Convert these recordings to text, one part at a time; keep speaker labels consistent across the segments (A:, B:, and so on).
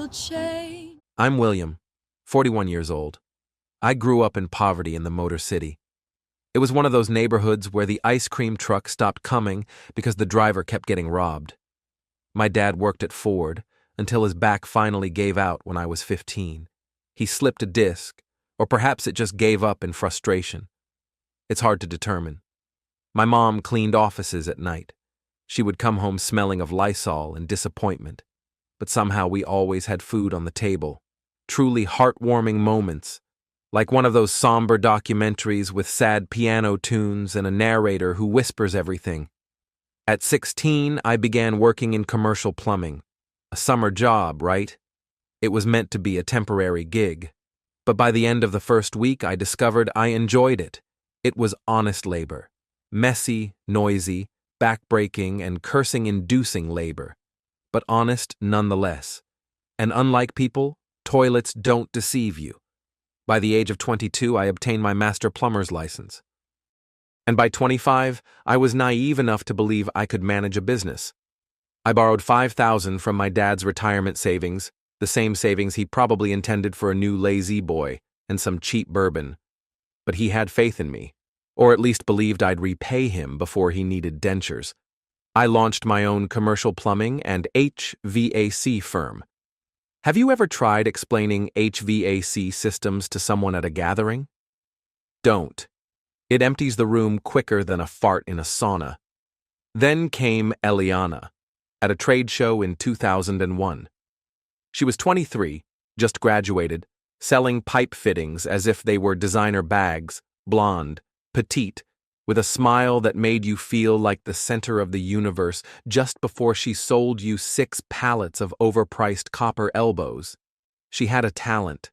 A: will change.
B: I'm William, 41 years old. I grew up in poverty in the Motor City. It was one of those neighborhoods where the ice cream truck stopped coming because the driver kept getting robbed. My dad worked at Ford until his back finally gave out when I was 15. He slipped a disc, or perhaps it just gave up in frustration. It's hard to determine. My mom cleaned offices at night. She would come home smelling of Lysol and disappointment, but somehow we always had food on the table. Truly heartwarming moments, like one of those somber documentaries with sad piano tunes and a narrator who whispers everything. At 16, I began working in commercial plumbing. A summer job, right? It was meant to be a temporary gig. But by the end of the first week, I discovered I enjoyed it. It was honest labor. Messy, noisy, backbreaking, and cursing-inducing labor. But honest nonetheless. And unlike people, toilets don't deceive you. By the age of 22, I obtained my master plumber's license. And by 25, I was naive enough to believe I could manage a business. I borrowed $5,000 from my dad's retirement savings, the same savings he probably intended for a new lazy boy and some cheap bourbon. But he had faith in me, or at least believed I'd repay him before he needed dentures. I launched my own commercial plumbing and HVAC firm. Have you ever tried explaining HVAC systems to someone at a gathering? Don't. It empties the room quicker than a fart in a sauna. Then came Eliana, at a trade show in 2001. She was 23, just graduated, selling pipe fittings as if they were designer bags, blonde, petite, with a smile that made you feel like the center of the universe just before she sold you 6 pallets of overpriced copper elbows. She had a talent.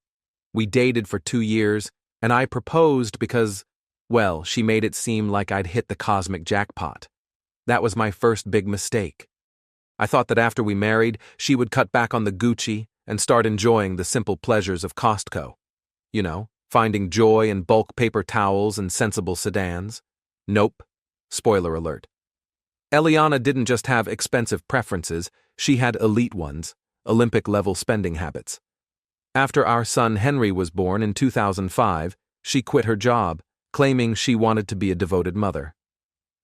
B: We dated for 2 years, and I proposed because, well, she made it seem like I'd hit the cosmic jackpot. That was my first big mistake. I thought that after we married, she would cut back on the Gucci and start enjoying the simple pleasures of Costco. You know, finding joy in bulk paper towels and sensible sedans. Nope. Spoiler alert. Eliana didn't just have expensive preferences, she had elite ones, Olympic-level spending habits. After our son Henry was born in 2005, she quit her job, claiming she wanted to be a devoted mother.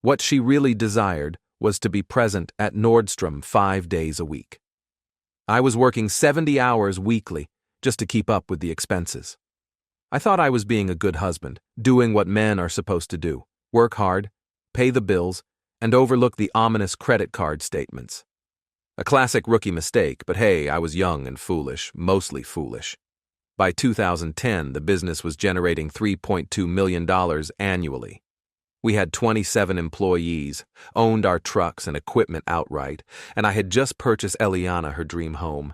B: What she really desired was to be present at Nordstrom 5 days a week. I was working 70 hours weekly just to keep up with the expenses. I thought I was being a good husband, doing what men are supposed to do. Work hard, pay the bills, and overlook the ominous credit card statements. A classic rookie mistake, but hey, I was young and foolish, mostly foolish. By 2010, the business was generating $3.2 million annually. We had 27 employees, owned our trucks and equipment outright, and I had just purchased Eliana her dream home.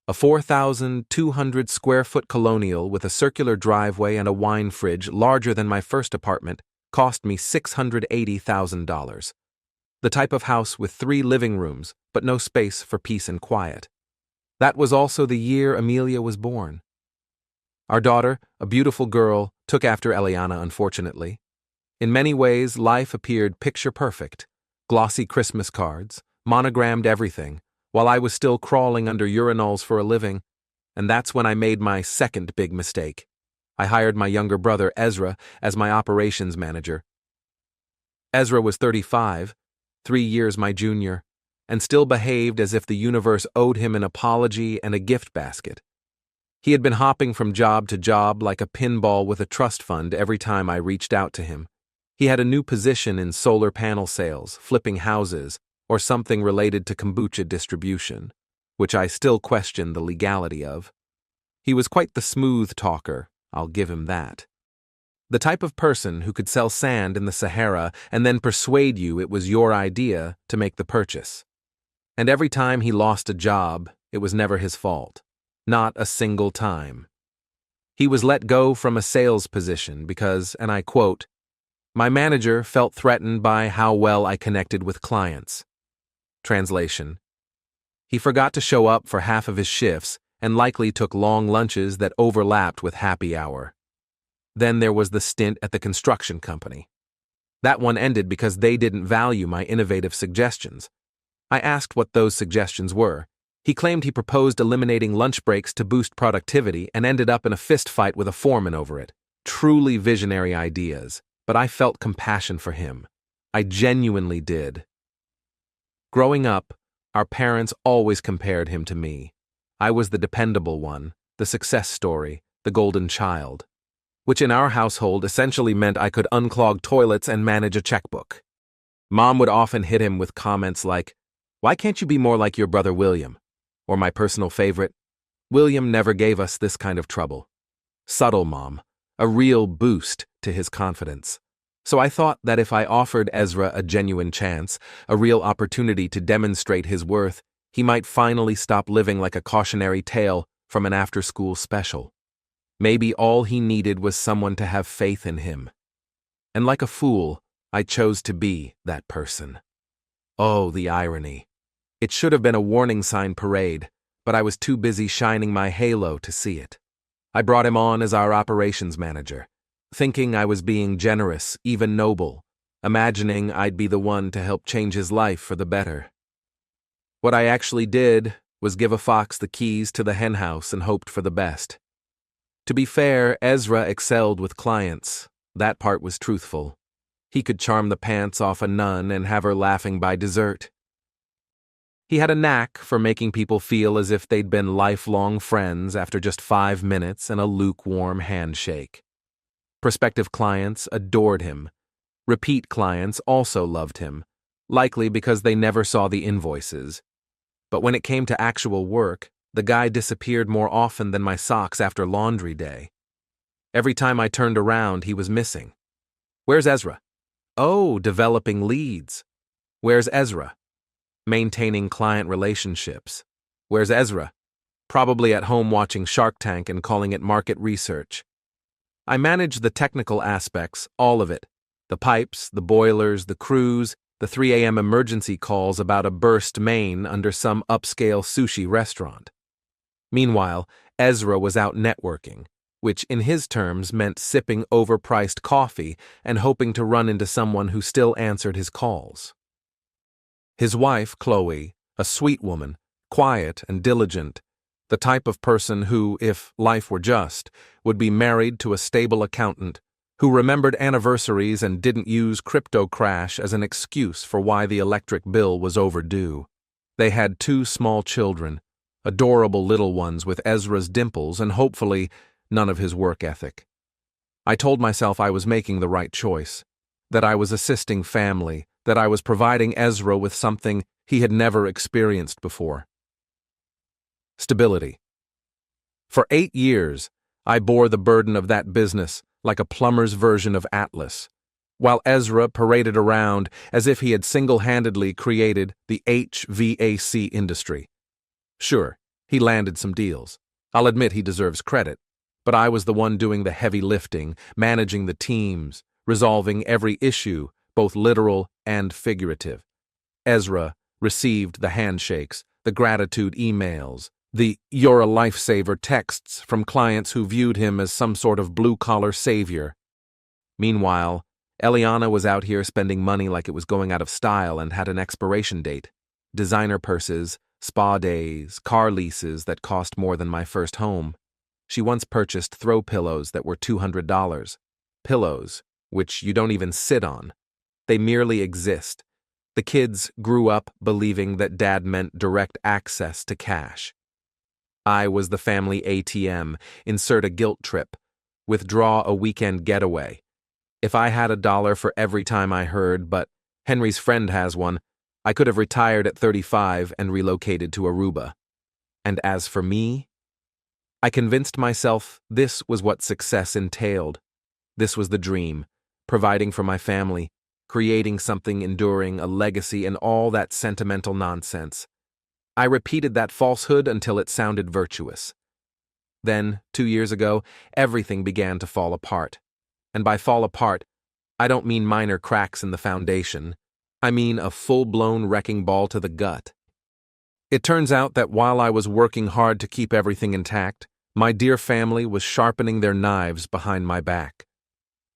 B: A 4,200 square foot colonial with a circular driveway and a wine fridge larger than my first apartment cost me $680,000. The type of house with 3 living rooms, but no space for peace and quiet. That was also the year Amelia was born. Our daughter, a beautiful girl, took after Eliana, unfortunately. In many ways, life appeared picture-perfect. Glossy Christmas cards, monogrammed everything, while I was still crawling under urinals for a living. And that's when I made my second big mistake. I hired my younger brother, Ezra, as my operations manager. Ezra was 35, 3 years my junior, and still behaved as if the universe owed him an apology and a gift basket. He had been hopping from job to job like a pinball with a trust fund every time I reached out to him. He had a new position in solar panel sales, flipping houses, or something related to kombucha distribution, which I still question the legality of. He was quite the smooth talker, I'll give him that. The type of person who could sell sand in the Sahara and then persuade you it was your idea to make the purchase. And every time he lost a job, it was never his fault. Not a single time. He was let go from a sales position because, and I quote, "My manager felt threatened by how well I connected with clients." Translation: he forgot to show up for half of his shifts and likely took long lunches that overlapped with happy hour. Then there was the stint at the construction company. That one ended because they didn't value my innovative suggestions. I asked what those suggestions were, He claimed he proposed eliminating lunch breaks to boost productivity and ended up in a fist fight with a foreman over it. Truly visionary ideas, but I felt compassion for him. I genuinely did. Growing up, our parents always compared him to me. I was the dependable one, the success story, the golden child, which in our household essentially meant I could unclog toilets and manage a checkbook. Mom would often hit him with comments like, "Why can't you be more like your brother William?" Or my personal favorite, "William never gave us this kind of trouble." Subtle, Mom, a real boost to his confidence. So I thought that if I offered Ezra a genuine chance, a real opportunity to demonstrate his worth, he might finally stop living like a cautionary tale from an after-school special. Maybe all he needed was someone to have faith in him. And like a fool, I chose to be that person. Oh, the irony. It should have been a warning sign parade, but I was too busy shining my halo to see it. I brought him on as our operations manager, thinking I was being generous, even noble, imagining I'd be the one to help change his life for the better. What I actually did was give a fox the keys to the henhouse and hoped for the best. To be fair, Ezra excelled with clients. That part was truthful. He could charm the pants off a nun and have her laughing by dessert. He had a knack for making people feel as if they'd been lifelong friends after just 5 minutes and a lukewarm handshake. Prospective clients adored him. Repeat clients also loved him, likely because they never saw the invoices. But when it came to actual work, the guy disappeared more often than my socks after laundry day. Every time I turned around, he was missing. Where's Ezra? Oh, developing leads. Where's Ezra? Maintaining client relationships. Where's Ezra? Probably at home watching Shark Tank and calling it market research. I managed the technical aspects, all of it. The pipes, the boilers, the crews, the 3 a.m. emergency calls about a burst main under some upscale sushi restaurant. Meanwhile, Ezra was out networking, which in his terms meant sipping overpriced coffee and hoping to run into someone who still answered his calls. His wife, Chloe, a sweet woman, quiet and diligent, the type of person who, if life were just, would be married to a stable accountant who remembered anniversaries and didn't use crypto crash as an excuse for why the electric bill was overdue. They had 2 small children, adorable little ones with Ezra's dimples and hopefully none of his work ethic. I told myself I was making the right choice, that I was assisting family, that I was providing Ezra with something he had never experienced before. Stability. For 8 years, I bore the burden of that business like a plumber's version of Atlas, while Ezra paraded around as if he had single-handedly created the HVAC industry. Sure, he landed some deals. I'll admit he deserves credit, but I was the one doing the heavy lifting, managing the teams, resolving every issue, both literal and figurative. Ezra received the handshakes, the gratitude emails, the "you're a lifesaver" texts from clients who viewed him as some sort of blue-collar savior. Meanwhile, Eliana was out here spending money like it was going out of style and had an expiration date. Designer purses, spa days, car leases that cost more than my first home. She once purchased throw pillows that were $200. Pillows, which you don't even sit on. They merely exist. The kids grew up believing that Dad meant direct access to cash. I was the family ATM, insert a guilt trip, withdraw a weekend getaway. If I had $1 for every time I heard, "But Henry's friend has one," I could have retired at 35 and relocated to Aruba. And as for me, I convinced myself this was what success entailed. This was the dream, providing for my family, creating something enduring, a legacy, and all that sentimental nonsense. I repeated that falsehood until it sounded virtuous. Then, 2 years ago, everything began to fall apart. And by fall apart, I don't mean minor cracks in the foundation. I mean a full-blown wrecking ball to the gut. It turns out that while I was working hard to keep everything intact, my dear family was sharpening their knives behind my back.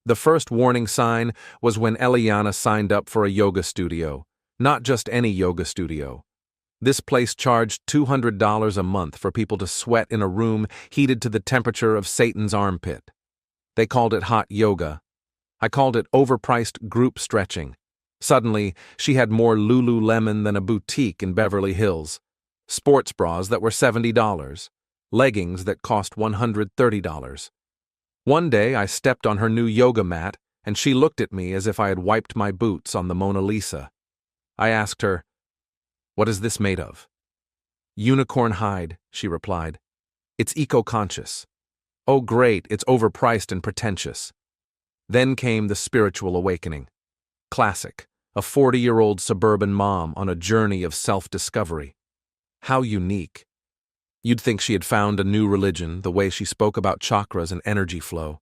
B: The first warning sign was when Eliana signed up for a yoga studio, not just any yoga studio. This place charged $200 a month for people to sweat in a room heated to the temperature of Satan's armpit. They called it hot yoga. I called it overpriced group stretching. Suddenly, she had more Lululemon than a boutique in Beverly Hills. Sports bras that were $70. Leggings that cost $130. One day, I stepped on her new yoga mat, and she looked at me as if I had wiped my boots on the Mona Lisa. I asked her, "What is this made of?" "Unicorn hide," she replied. "It's eco-conscious." "Oh great, it's overpriced and pretentious." Then came the spiritual awakening. Classic, a 40-year-old suburban mom on a journey of self-discovery. How unique. You'd think she had found a new religion, the way she spoke about chakras and energy flow.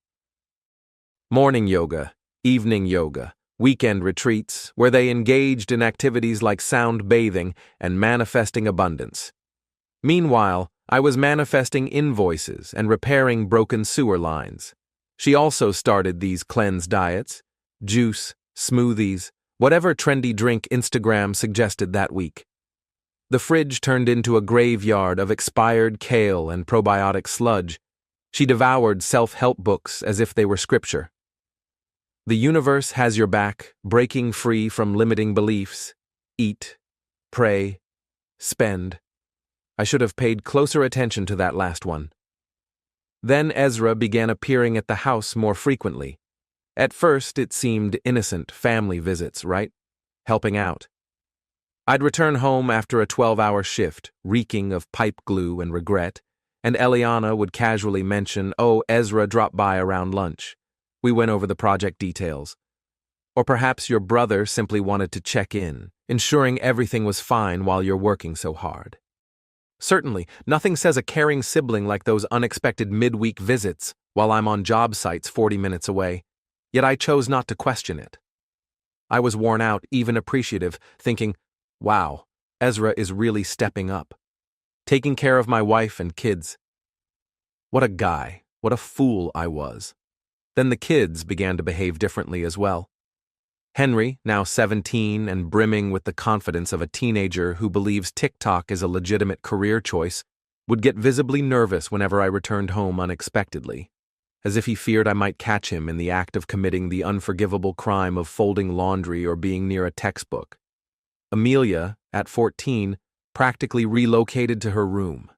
B: Morning yoga, evening yoga, weekend retreats, where they engaged in activities like sound bathing and manifesting abundance. Meanwhile, I was manifesting invoices and repairing broken sewer lines. She also started these cleanse diets, juice, smoothies, whatever trendy drink Instagram suggested that week. The fridge turned into a graveyard of expired kale and probiotic sludge. She devoured self-help books as if they were scripture. The universe has your back, breaking free from limiting beliefs. Eat, pray, spend. I should have paid closer attention to that last one. Then Ezra began appearing at the house more frequently. At first, it seemed innocent family visits, right? Helping out. I'd return home after a 12-hour shift, reeking of pipe glue and regret, and Eliana would casually mention, "Oh, Ezra dropped by around lunch. We went over the project details." Or perhaps your brother simply wanted to check in, ensuring everything was fine while you're working so hard. Certainly, nothing says a caring sibling like those unexpected midweek visits while I'm on job sites 40 minutes away, yet I chose not to question it. I was worn out, even appreciative, thinking, wow, Ezra is really stepping up. Taking care of my wife and kids. What a guy, what a fool I was. Then the kids began to behave differently as well. Henry, now 17 and brimming with the confidence of a teenager who believes TikTok is a legitimate career choice, would get visibly nervous whenever I returned home unexpectedly, as if he feared I might catch him in the act of committing the unforgivable crime of folding laundry or being near a textbook. Amelia, at 14, practically relocated to her room.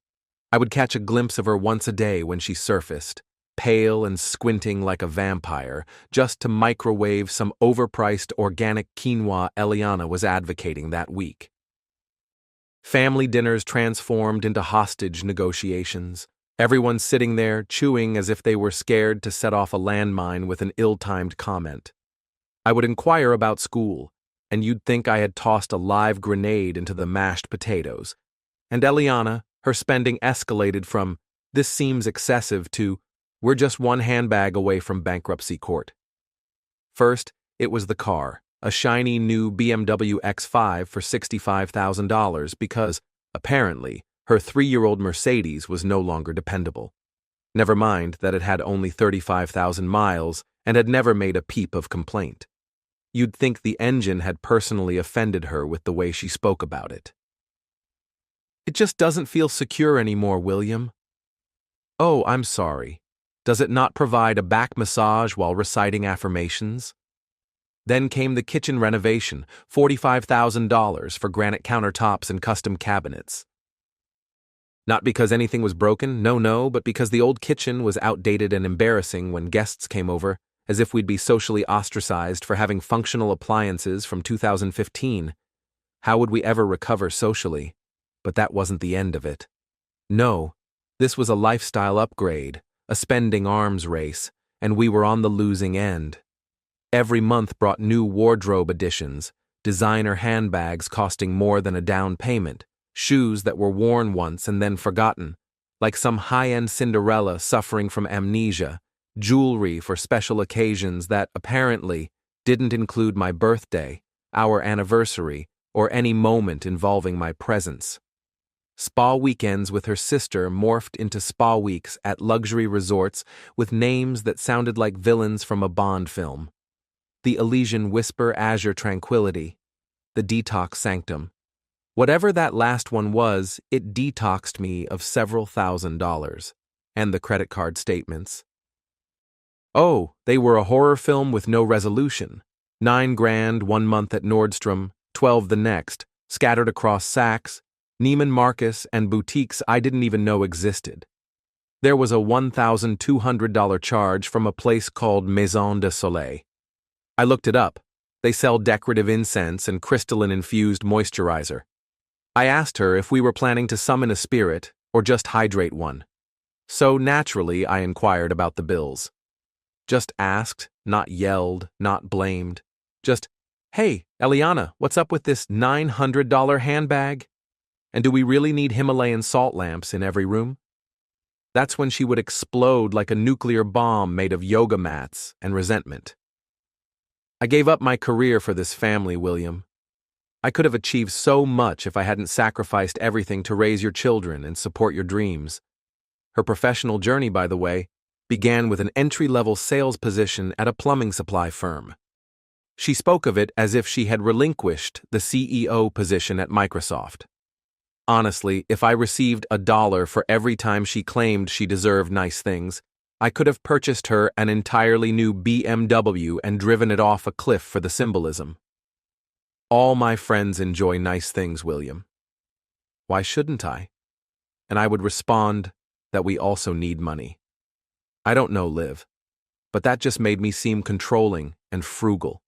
B: I would catch a glimpse of her once a day when she surfaced, pale and squinting like a vampire, just to microwave some overpriced organic quinoa Eliana was advocating that week. Family dinners transformed into hostage negotiations, everyone sitting there chewing as if they were scared to set off a landmine with an ill-timed comment. I would inquire about school, and you'd think I had tossed a live grenade into the mashed potatoes. And Eliana, her spending escalated from, "This seems excessive," to, "We're just one handbag away from bankruptcy court." First, it was the car, a shiny new BMW X5 for $65,000 because, apparently, her 3-year-old Mercedes was no longer dependable. Never mind that it had only 35,000 miles and had never made a peep of complaint. You'd think the engine had personally offended her with the way she spoke about it. "It just doesn't feel secure anymore, William." "Oh, I'm sorry. Does it not provide a back massage while reciting affirmations?" Then came the kitchen renovation, $45,000 for granite countertops and custom cabinets. Not because anything was broken, no, but because the old kitchen was outdated and embarrassing when guests came over, as if we'd be socially ostracized for having functional appliances from 2015. How would we ever recover socially? But that wasn't the end of it. No, this was a lifestyle upgrade, a spending arms race, and we were on the losing end. Every month brought new wardrobe additions, designer handbags costing more than a down payment, shoes that were worn once and then forgotten, like some high-end Cinderella suffering from amnesia, jewelry for special occasions that, apparently, didn't include my birthday, our anniversary, or any moment involving my presence. Spa weekends with her sister morphed into spa weeks at luxury resorts with names that sounded like villains from a Bond film. The Elysian Whisper Azure Tranquility, the Detox Sanctum, Whatever that last one was, it detoxed me of several $1,000s. And the credit card statements. Oh, they were a horror film with no resolution. 9 grand 1 month at Nordstrom, 12 the next, scattered across Saks, Neiman Marcus, and boutiques I didn't even know existed. There was a $1,200 charge from a place called Maison de Soleil. I looked it up. They sell decorative incense and crystalline-infused moisturizer. I asked her if we were planning to summon a spirit or just hydrate one. So naturally, I inquired about the bills. Just asked, not yelled, not blamed. Just, hey, Eliana, what's up with this $900 handbag? And do we really need Himalayan salt lamps in every room? That's when she would explode like a nuclear bomb made of yoga mats and resentment. I gave up my career for this family, William. I could have achieved so much if I hadn't sacrificed everything to raise your children and support your dreams. Her professional journey, by the way, began with an entry-level sales position at a plumbing supply firm. She spoke of it as if she had relinquished the CEO position at Microsoft. Honestly, if I received $1 for every time she claimed she deserved nice things, I could have purchased her an entirely new BMW and driven it off a cliff for the symbolism. All my friends enjoy nice things, William. Why shouldn't I? And I would respond that we also need money. I don't know, Liv, but that just made me seem controlling and frugal.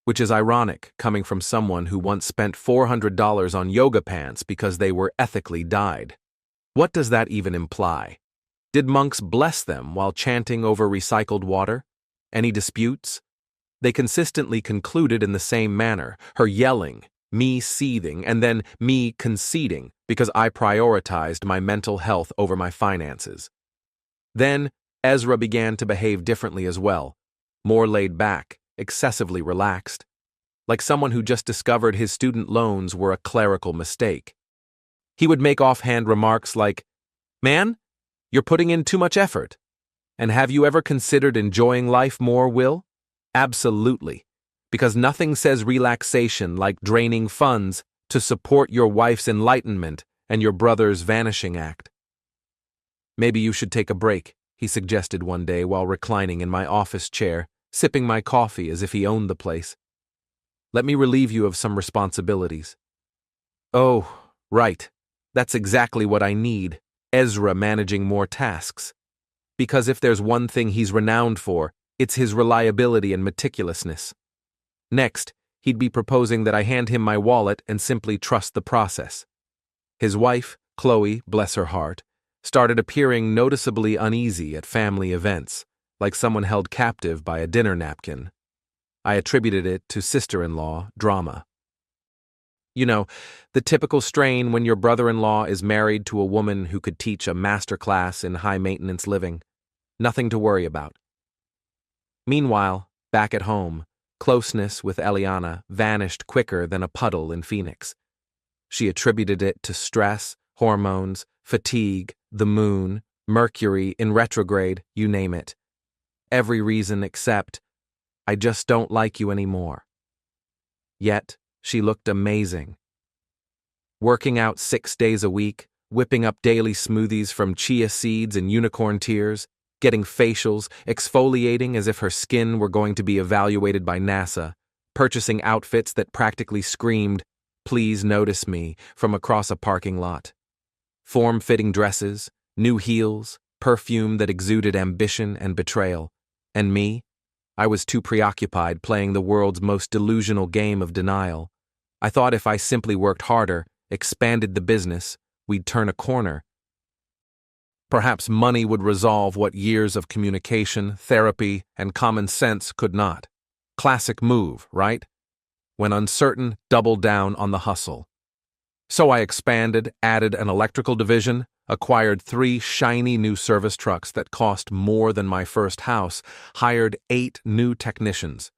B: Which is ironic, coming from someone who once spent $400 on yoga pants because they were ethically dyed. What does that even imply? Did monks bless them while chanting over recycled water? Any disputes? They consistently concluded in the same manner, her yelling, me seething, and then me conceding because I prioritized my mental health over my finances. Then Ezra began to behave differently as well, more laid back, excessively relaxed, like someone who just discovered his student loans were a clerical mistake. He would make offhand remarks like, "Man, you're putting in too much effort. And have you ever considered enjoying life more, Will?" Absolutely, because nothing says relaxation like draining funds to support your wife's enlightenment and your brother's vanishing act. Maybe you should take a break, he suggested one day while reclining in my office chair, sipping my coffee as if he owned the place. Let me relieve you of some responsibilities. Oh, right. That's exactly what I need, Ezra managing more tasks. Because if there's one thing he's renowned for, it's his reliability and meticulousness. Next, he'd be proposing that I hand him my wallet and simply trust the process. His wife, Chloe, bless her heart, started appearing noticeably uneasy at family events, like someone held captive by a dinner napkin. I attributed it to sister-in-law drama. You know, the typical strain when your brother-in-law is married to a woman who could teach a master class in high-maintenance living. Nothing to worry about. Meanwhile, back at home, closeness with Eliana vanished quicker than a puddle in Phoenix. She attributed it to stress, hormones, fatigue, the moon, Mercury in retrograde, you name it. Every reason except, I just don't like you anymore. Yet, she looked amazing. Working out 6 days a week, whipping up daily smoothies from chia seeds and unicorn tears, getting facials, exfoliating as if her skin were going to be evaluated by NASA, purchasing outfits that practically screamed, "Please notice me," from across a parking lot. Form-fitting dresses, new heels, perfume that exuded ambition and betrayal. And me? I was too preoccupied playing the world's most delusional game of denial. I thought if I simply worked harder, expanded the business, we'd turn a corner. Perhaps money would resolve what years of communication, therapy, and common sense could not. Classic move, right? When uncertain, double down on the hustle. So I expanded, added an electrical division, acquired 3 shiny new service trucks that cost more than my first house, hired 8 new technicians.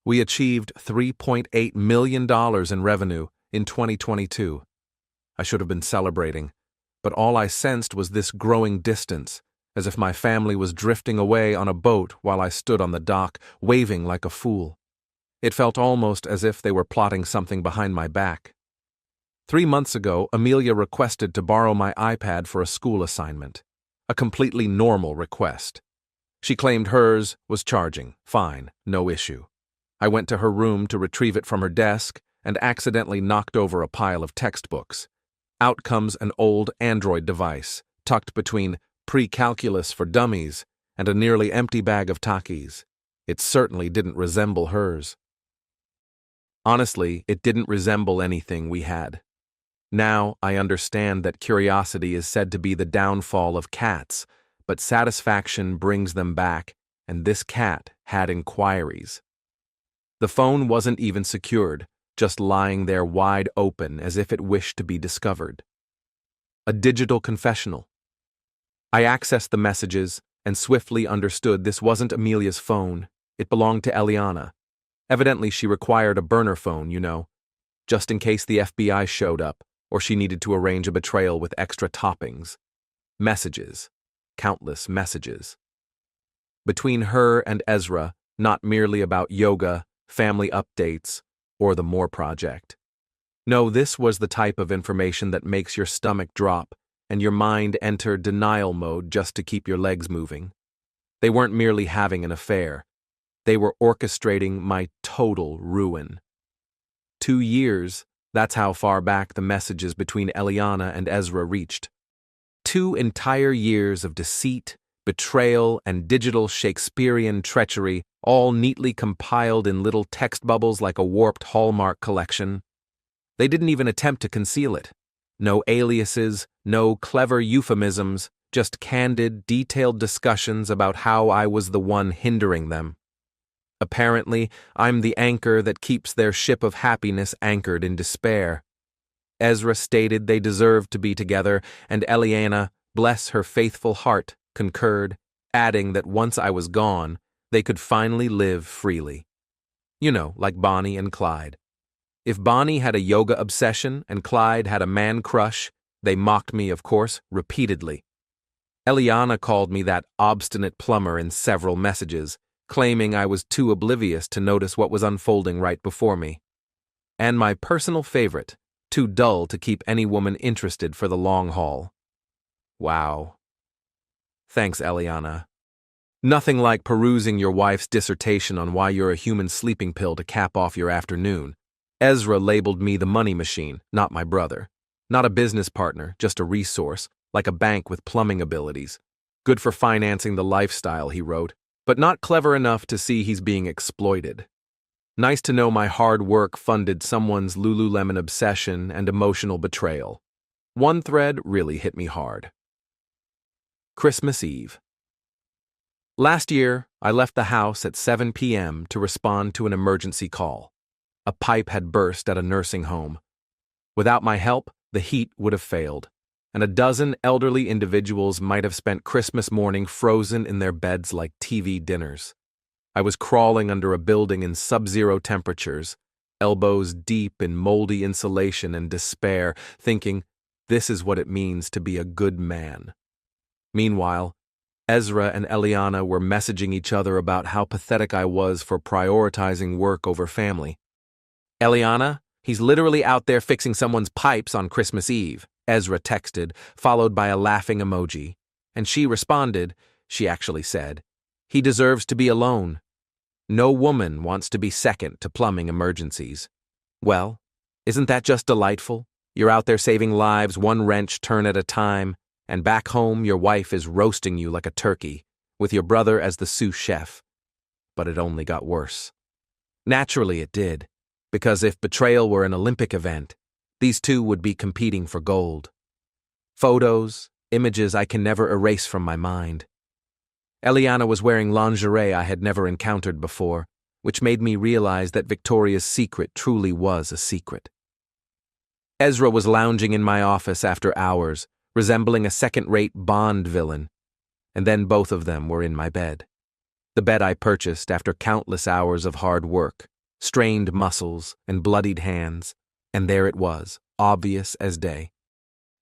B: We achieved $3.8 million in revenue in 2022. I should have been celebrating, but all I sensed was this growing distance, as if my family was drifting away on a boat while I stood on the dock, waving like a fool. It felt almost as if they were plotting something behind my back. 3 months ago, Amelia requested to borrow my iPad for a school assignment. A completely normal request. She claimed hers was charging. Fine, no issue. I went to her room to retrieve it from her desk and accidentally knocked over a pile of textbooks. Out comes an old Android device, tucked between pre-calculus for dummies and a nearly empty bag of Takis. It certainly didn't resemble hers. Honestly, it didn't resemble anything we had. Now I understand that curiosity is said to be the downfall of cats, but satisfaction brings them back, and this cat had inquiries. The phone wasn't even secured, just lying there wide open as if it wished to be discovered. A digital confessional. I accessed the messages and swiftly understood this wasn't Amelia's phone. It belonged to Eliana. Evidently she required a burner phone, just in case the FBI showed up or she needed to arrange a betrayal with extra toppings. Messages. Countless messages. Between her and Ezra, not merely about yoga, family updates, or the Moore Project. No, this was the type of information that makes your stomach drop and your mind enter denial mode just to keep your legs moving. They weren't merely having an affair. They were orchestrating my total ruin. 2 years, that's how far back the messages between Eliana and Ezra reached. 2 entire years of deceit, betrayal, and digital Shakespearean treachery, all neatly compiled in little text bubbles like a warped Hallmark collection. They didn't even attempt to conceal it. No aliases, no clever euphemisms, just candid, detailed discussions about how I was the one hindering them. Apparently, I'm the anchor that keeps their ship of happiness anchored in despair. Ezra stated they deserved to be together, and Eliana, bless her faithful heart, concurred, adding that once I was gone, they could finally live freely. Like Bonnie and Clyde. If Bonnie had a yoga obsession and Clyde had a man crush, they mocked me, of course, repeatedly. Eliana called me that obstinate plumber in several messages, claiming I was too oblivious to notice what was unfolding right before me. And my personal favorite, too dull to keep any woman interested for the long haul. Wow. Thanks, Eliana. Nothing like perusing your wife's dissertation on why you're a human sleeping pill to cap off your afternoon. Ezra labeled me the money machine, not my brother. Not a business partner, just a resource, like a bank with plumbing abilities. Good for financing the lifestyle, he wrote, but not clever enough to see he's being exploited. Nice to know my hard work funded someone's Lululemon obsession and emotional betrayal. One thread really hit me hard. Christmas Eve. Last year, I left the house at 7 p.m. to respond to an emergency call. A pipe had burst at a nursing home. Without my help, the heat would have failed, and a dozen elderly individuals might have spent Christmas morning frozen in their beds like TV dinners. I was crawling under a building in sub-zero temperatures, elbows deep in moldy insulation and despair, thinking, this is what it means to be a good man. Meanwhile, Ezra and Eliana were messaging each other about how pathetic I was for prioritizing work over family. Eliana, he's literally out there fixing someone's pipes on Christmas Eve, Ezra texted, followed by a laughing emoji. And she responded, she actually said, he deserves to be alone. No woman wants to be second to plumbing emergencies. Well, isn't that just delightful? You're out there saving lives one wrench turn at a time, and back home your wife is roasting you like a turkey, with your brother as the sous chef. But it only got worse. Naturally it did, because if betrayal were an Olympic event, these two would be competing for gold. Photos, images I can never erase from my mind. Eliana was wearing lingerie I had never encountered before, which made me realize that Victoria's secret truly was a secret. Ezra was lounging in my office after hours, resembling a second-rate Bond villain, and then both of them were in my bed. The bed I purchased after countless hours of hard work, strained muscles and bloodied hands, and there it was, obvious as day.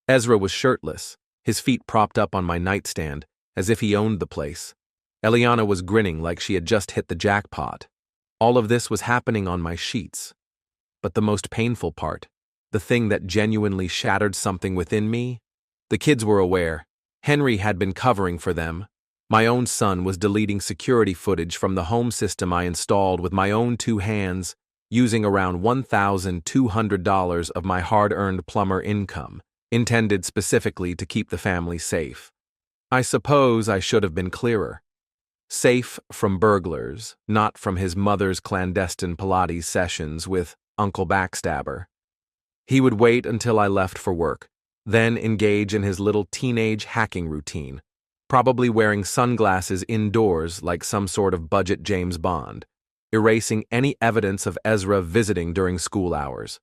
B: Ezra was shirtless, his feet propped up on my nightstand, as if he owned the place. Eliana was grinning like she had just hit the jackpot. All of this was happening on my sheets. But the most painful part, the thing that genuinely shattered something within me? The kids were aware. Henry had been covering for them. My own son was deleting security footage from the home system I installed with my own two hands, using around $1,200 of my hard-earned plumber income, intended specifically to keep the family safe. I suppose I should have been clearer. Safe from burglars, not from his mother's clandestine Pilates sessions with Uncle Backstabber. He would wait until I left for work, then engage in his little teenage hacking routine, probably wearing sunglasses indoors like some sort of budget James Bond, erasing any evidence of Ezra visiting during school hours.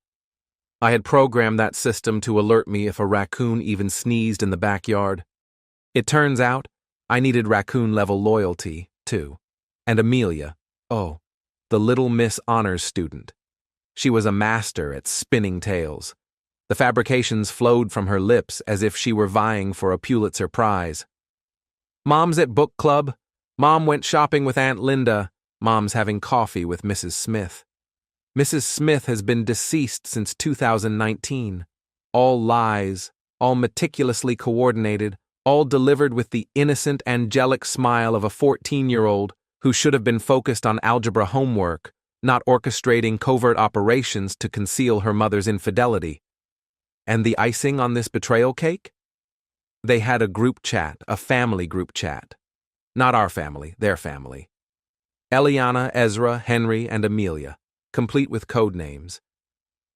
B: I had programmed that system to alert me if a raccoon even sneezed in the backyard. It turns out, I needed raccoon-level loyalty, too. And Amelia, oh, the little Miss Honors student. She was a master at spinning tales. The fabrications flowed from her lips as if she were vying for a Pulitzer Prize. Mom's at book club. Mom went shopping with Aunt Linda. Mom's having coffee with Mrs. Smith. Mrs. Smith has been deceased since 2019. All lies, all meticulously coordinated, all delivered with the innocent, angelic smile of a 14-year-old who should have been focused on algebra homework, not orchestrating covert operations to conceal her mother's infidelity. And the icing on this betrayal cake? They had a group chat, a family group chat. Not our family, their family. Eliana, Ezra, Henry, and Amelia, complete with code names.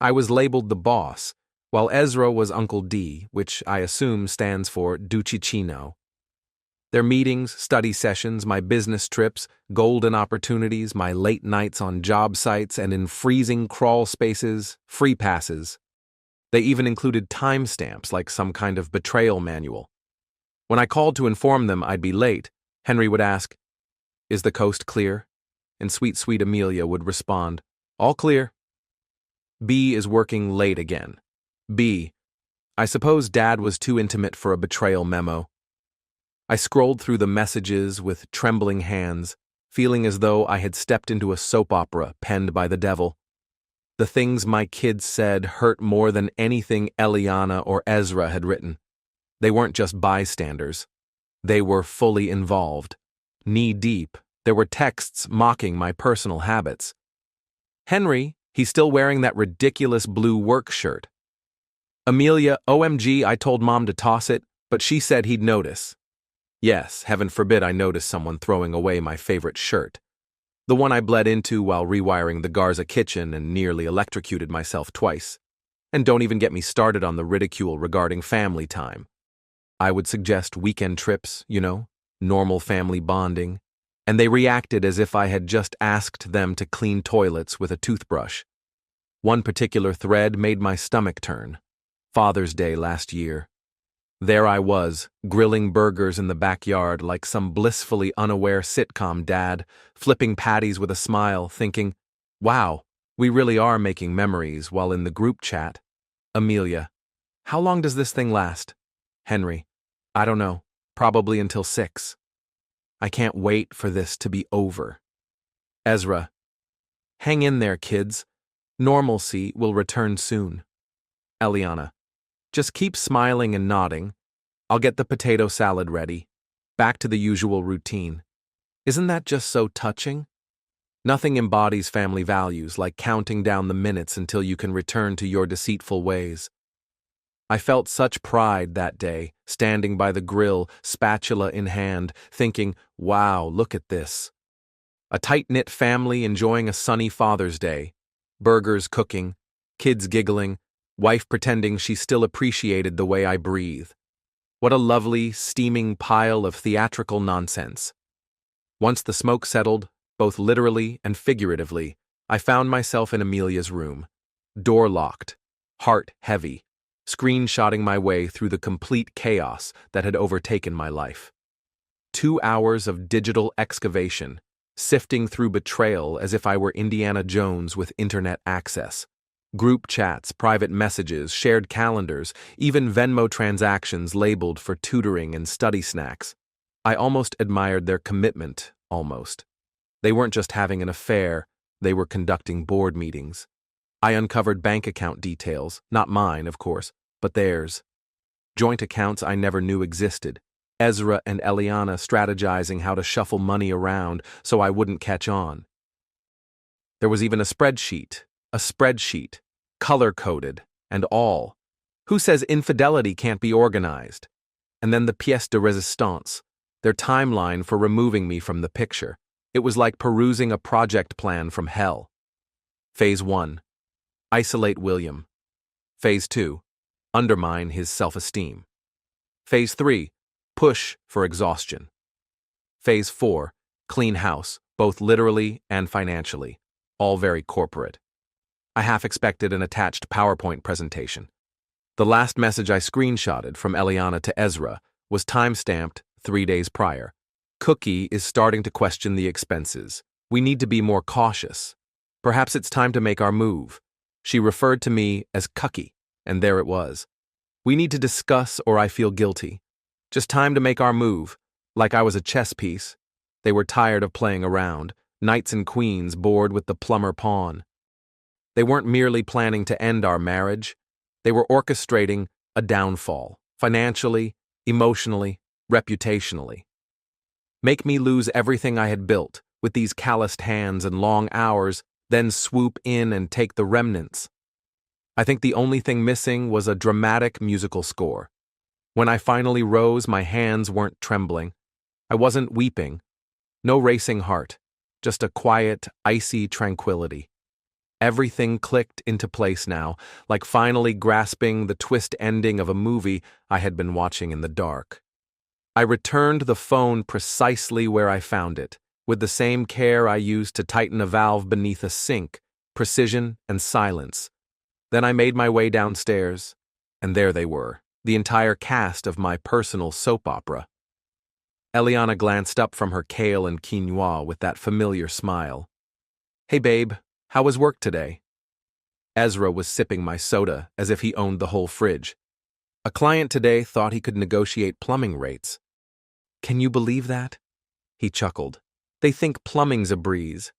B: I was labeled the boss, while Ezra was Uncle D, which I assume stands for Ducicino. Their meetings, study sessions, my business trips, golden opportunities, my late nights on job sites and in freezing crawl spaces, free passes. They even included timestamps like some kind of betrayal manual. When I called to inform them I'd be late, Henry would ask, "Is the coast clear?" And sweet Amelia would respond, "All clear." B is working late again. B. I suppose Dad was too intimate for a betrayal memo. I scrolled through the messages with trembling hands, feeling as though I had stepped into a soap opera penned by the devil. The things my kids said hurt more than anything Eliana or Ezra had written. They weren't just bystanders. They were fully involved. Knee-deep, there were texts mocking my personal habits. Henry, he's still wearing that ridiculous blue work shirt. Amelia, OMG, I told Mom to toss it, but she said he'd notice. Yes, heaven forbid I notice someone throwing away my favorite shirt. The one I bled into while rewiring the Garza kitchen and nearly electrocuted myself twice. And don't even get me started on the ridicule regarding family time. I would suggest weekend trips, normal family bonding, and they reacted as if I had just asked them to clean toilets with a toothbrush. One particular thread made my stomach turn. Father's Day last year. There I was, grilling burgers in the backyard like some blissfully unaware sitcom dad, flipping patties with a smile, thinking, wow, we really are making memories, while in the group chat. Amelia, how long does this thing last? Henry, I don't know, probably until 6. I can't wait for this to be over. Ezra, hang in there, kids. Normalcy will return soon. Eliana, just keep smiling and nodding. I'll get the potato salad ready. Back to the usual routine. Isn't that just so touching? Nothing embodies family values like counting down the minutes until you can return to your deceitful ways. I felt such pride that day, standing by the grill, spatula in hand, thinking, wow, look at this. A tight-knit family enjoying a sunny Father's Day. Burgers cooking, kids giggling, wife pretending she still appreciated the way I breathe. What a lovely, steaming pile of theatrical nonsense. Once the smoke settled, both literally and figuratively, I found myself in Amelia's room. Door locked, heart heavy, screenshotting my way through the complete chaos that had overtaken my life. 2 hours of digital excavation, sifting through betrayal as if I were Indiana Jones with internet access. Group chats, private messages, shared calendars, even Venmo transactions labeled for tutoring and study snacks. I almost admired their commitment, almost. They weren't just having an affair, they were conducting board meetings. I uncovered bank account details, not mine, of course, but theirs. Joint accounts I never knew existed. Ezra and Eliana strategizing how to shuffle money around so I wouldn't catch on. There was even a spreadsheet, color-coded, and all. Who says infidelity can't be organized? And then the pièce de résistance, their timeline for removing me from the picture. It was like perusing a project plan from hell. Phase 1. Isolate William. Phase 2. Undermine his self-esteem. Phase 3. Push for exhaustion. Phase 4. Clean house, both literally and financially. All very corporate. I half expected an attached PowerPoint presentation. The last message I screenshotted from Eliana to Ezra was time-stamped 3 days prior. Cookie is starting to question the expenses. We need to be more cautious. Perhaps it's time to make our move. She referred to me as Cookie, and there it was. We need to discuss or I feel guilty. Just time to make our move, like I was a chess piece. They were tired of playing around, knights and queens bored with the plumber pawn. They weren't merely planning to end our marriage. They were orchestrating a downfall, financially, emotionally, reputationally. Make me lose everything I had built with these calloused hands and long hours, then swoop in and take the remnants. I think the only thing missing was a dramatic musical score. When I finally rose, my hands weren't trembling. I wasn't weeping. No racing heart, just a quiet, icy tranquility. Everything clicked into place now, like finally grasping the twist ending of a movie I had been watching in the dark. I returned the phone precisely where I found it, with the same care I used to tighten a valve beneath a sink, precision and silence. Then I made my way downstairs, and there they were, the entire cast of my personal soap opera. Eliana glanced up from her kale and quinoa with that familiar smile. "Hey babe, how was work today?" Ezra was sipping my soda as if he owned the whole fridge. A client today thought he could negotiate plumbing rates. "Can you believe that?" He chuckled. "They think plumbing's a breeze."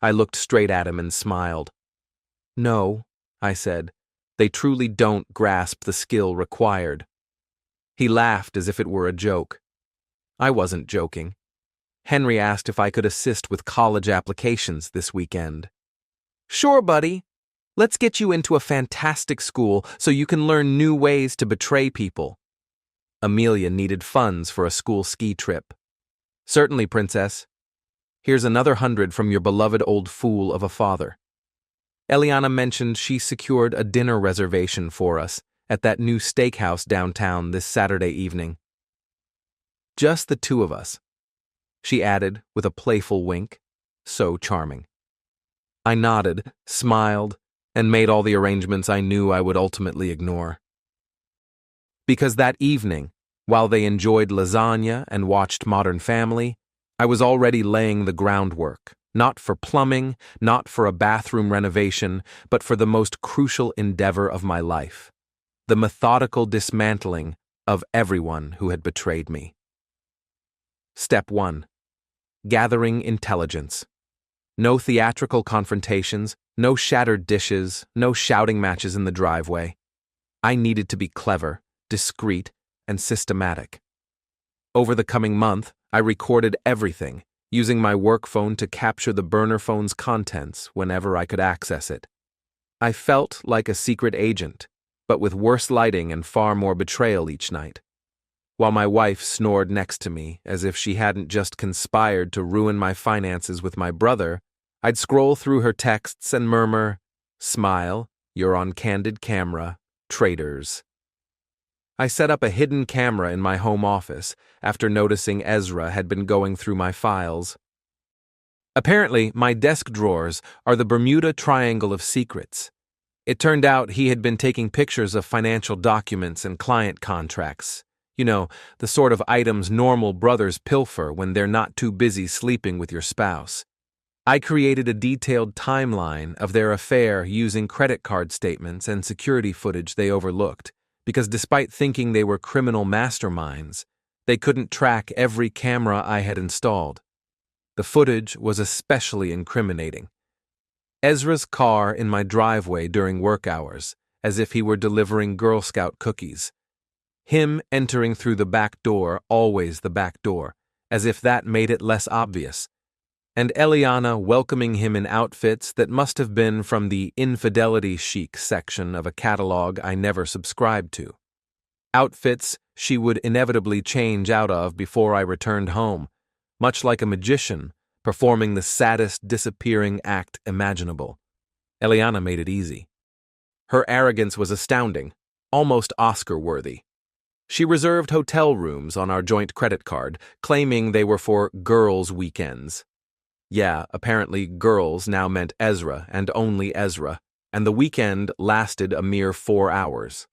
B: I looked straight at him and smiled. "No," I said, "they truly don't grasp the skill required." He laughed as if it were a joke. I wasn't joking. Henry asked if I could assist with college applications this weekend. "Sure, buddy. Let's get you into a fantastic school so you can learn new ways to betray people." Amelia needed funds for a school ski trip. "Certainly, princess. Here's another 100 from your beloved old fool of a father." Eliana mentioned she secured a dinner reservation for us at that new steakhouse downtown this Saturday evening. "Just the two of us," she added with a playful wink. So charming. I nodded, smiled, and made all the arrangements I knew I would ultimately ignore. Because that evening, while they enjoyed lasagna and watched Modern Family, I was already laying the groundwork, not for plumbing, not for a bathroom renovation, but for the most crucial endeavor of my life, the methodical dismantling of everyone who had betrayed me. Step 1. Gathering intelligence. No theatrical confrontations, no shattered dishes, no shouting matches in the driveway. I needed to be clever, discreet, and systematic. Over the coming month, I recorded everything, using my work phone to capture the burner phone's contents whenever I could access it. I felt like a secret agent, but with worse lighting and far more betrayal each night. While my wife snored next to me as if she hadn't just conspired to ruin my finances with my brother, I'd scroll through her texts and murmur, "Smile, you're on candid camera, traitors." I set up a hidden camera in my home office after noticing Ezra had been going through my files. Apparently, my desk drawers are the Bermuda Triangle of secrets. It turned out he had been taking pictures of financial documents and client contracts. You know, the sort of items normal brothers pilfer when they're not too busy sleeping with your spouse. I created a detailed timeline of their affair using credit card statements and security footage they overlooked, because despite thinking they were criminal masterminds, they couldn't track every camera I had installed. The footage was especially incriminating. Ezra's car in my driveway during work hours, as if he were delivering Girl Scout cookies. Him entering through the back door, always the back door, as if that made it less obvious. And Eliana welcoming him in outfits that must have been from the infidelity chic section of a catalog I never subscribed to. Outfits she would inevitably change out of before I returned home, much like a magician performing the saddest disappearing act imaginable. Eliana made it easy. Her arrogance was astounding, almost Oscar-worthy. She reserved hotel rooms on our joint credit card, claiming they were for girls' weekends. Yeah, apparently girls now meant Ezra and only Ezra, and the weekend lasted a mere 4 hours.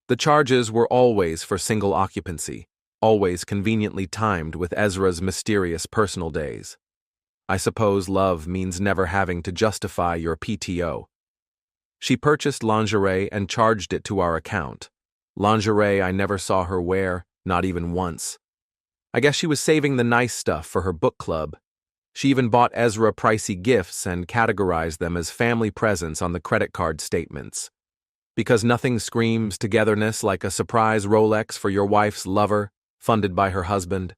B: The charges were always for single occupancy, always conveniently timed with Ezra's mysterious personal days. I suppose love means never having to justify your PTO. She purchased lingerie and charged it to our account. Lingerie I never saw her wear, not even once. I guess she was saving the nice stuff for her book club. She even bought Ezra pricey gifts and categorized them as family presents on the credit card statements. Because nothing screams togetherness like a surprise Rolex for your wife's lover, funded by her husband.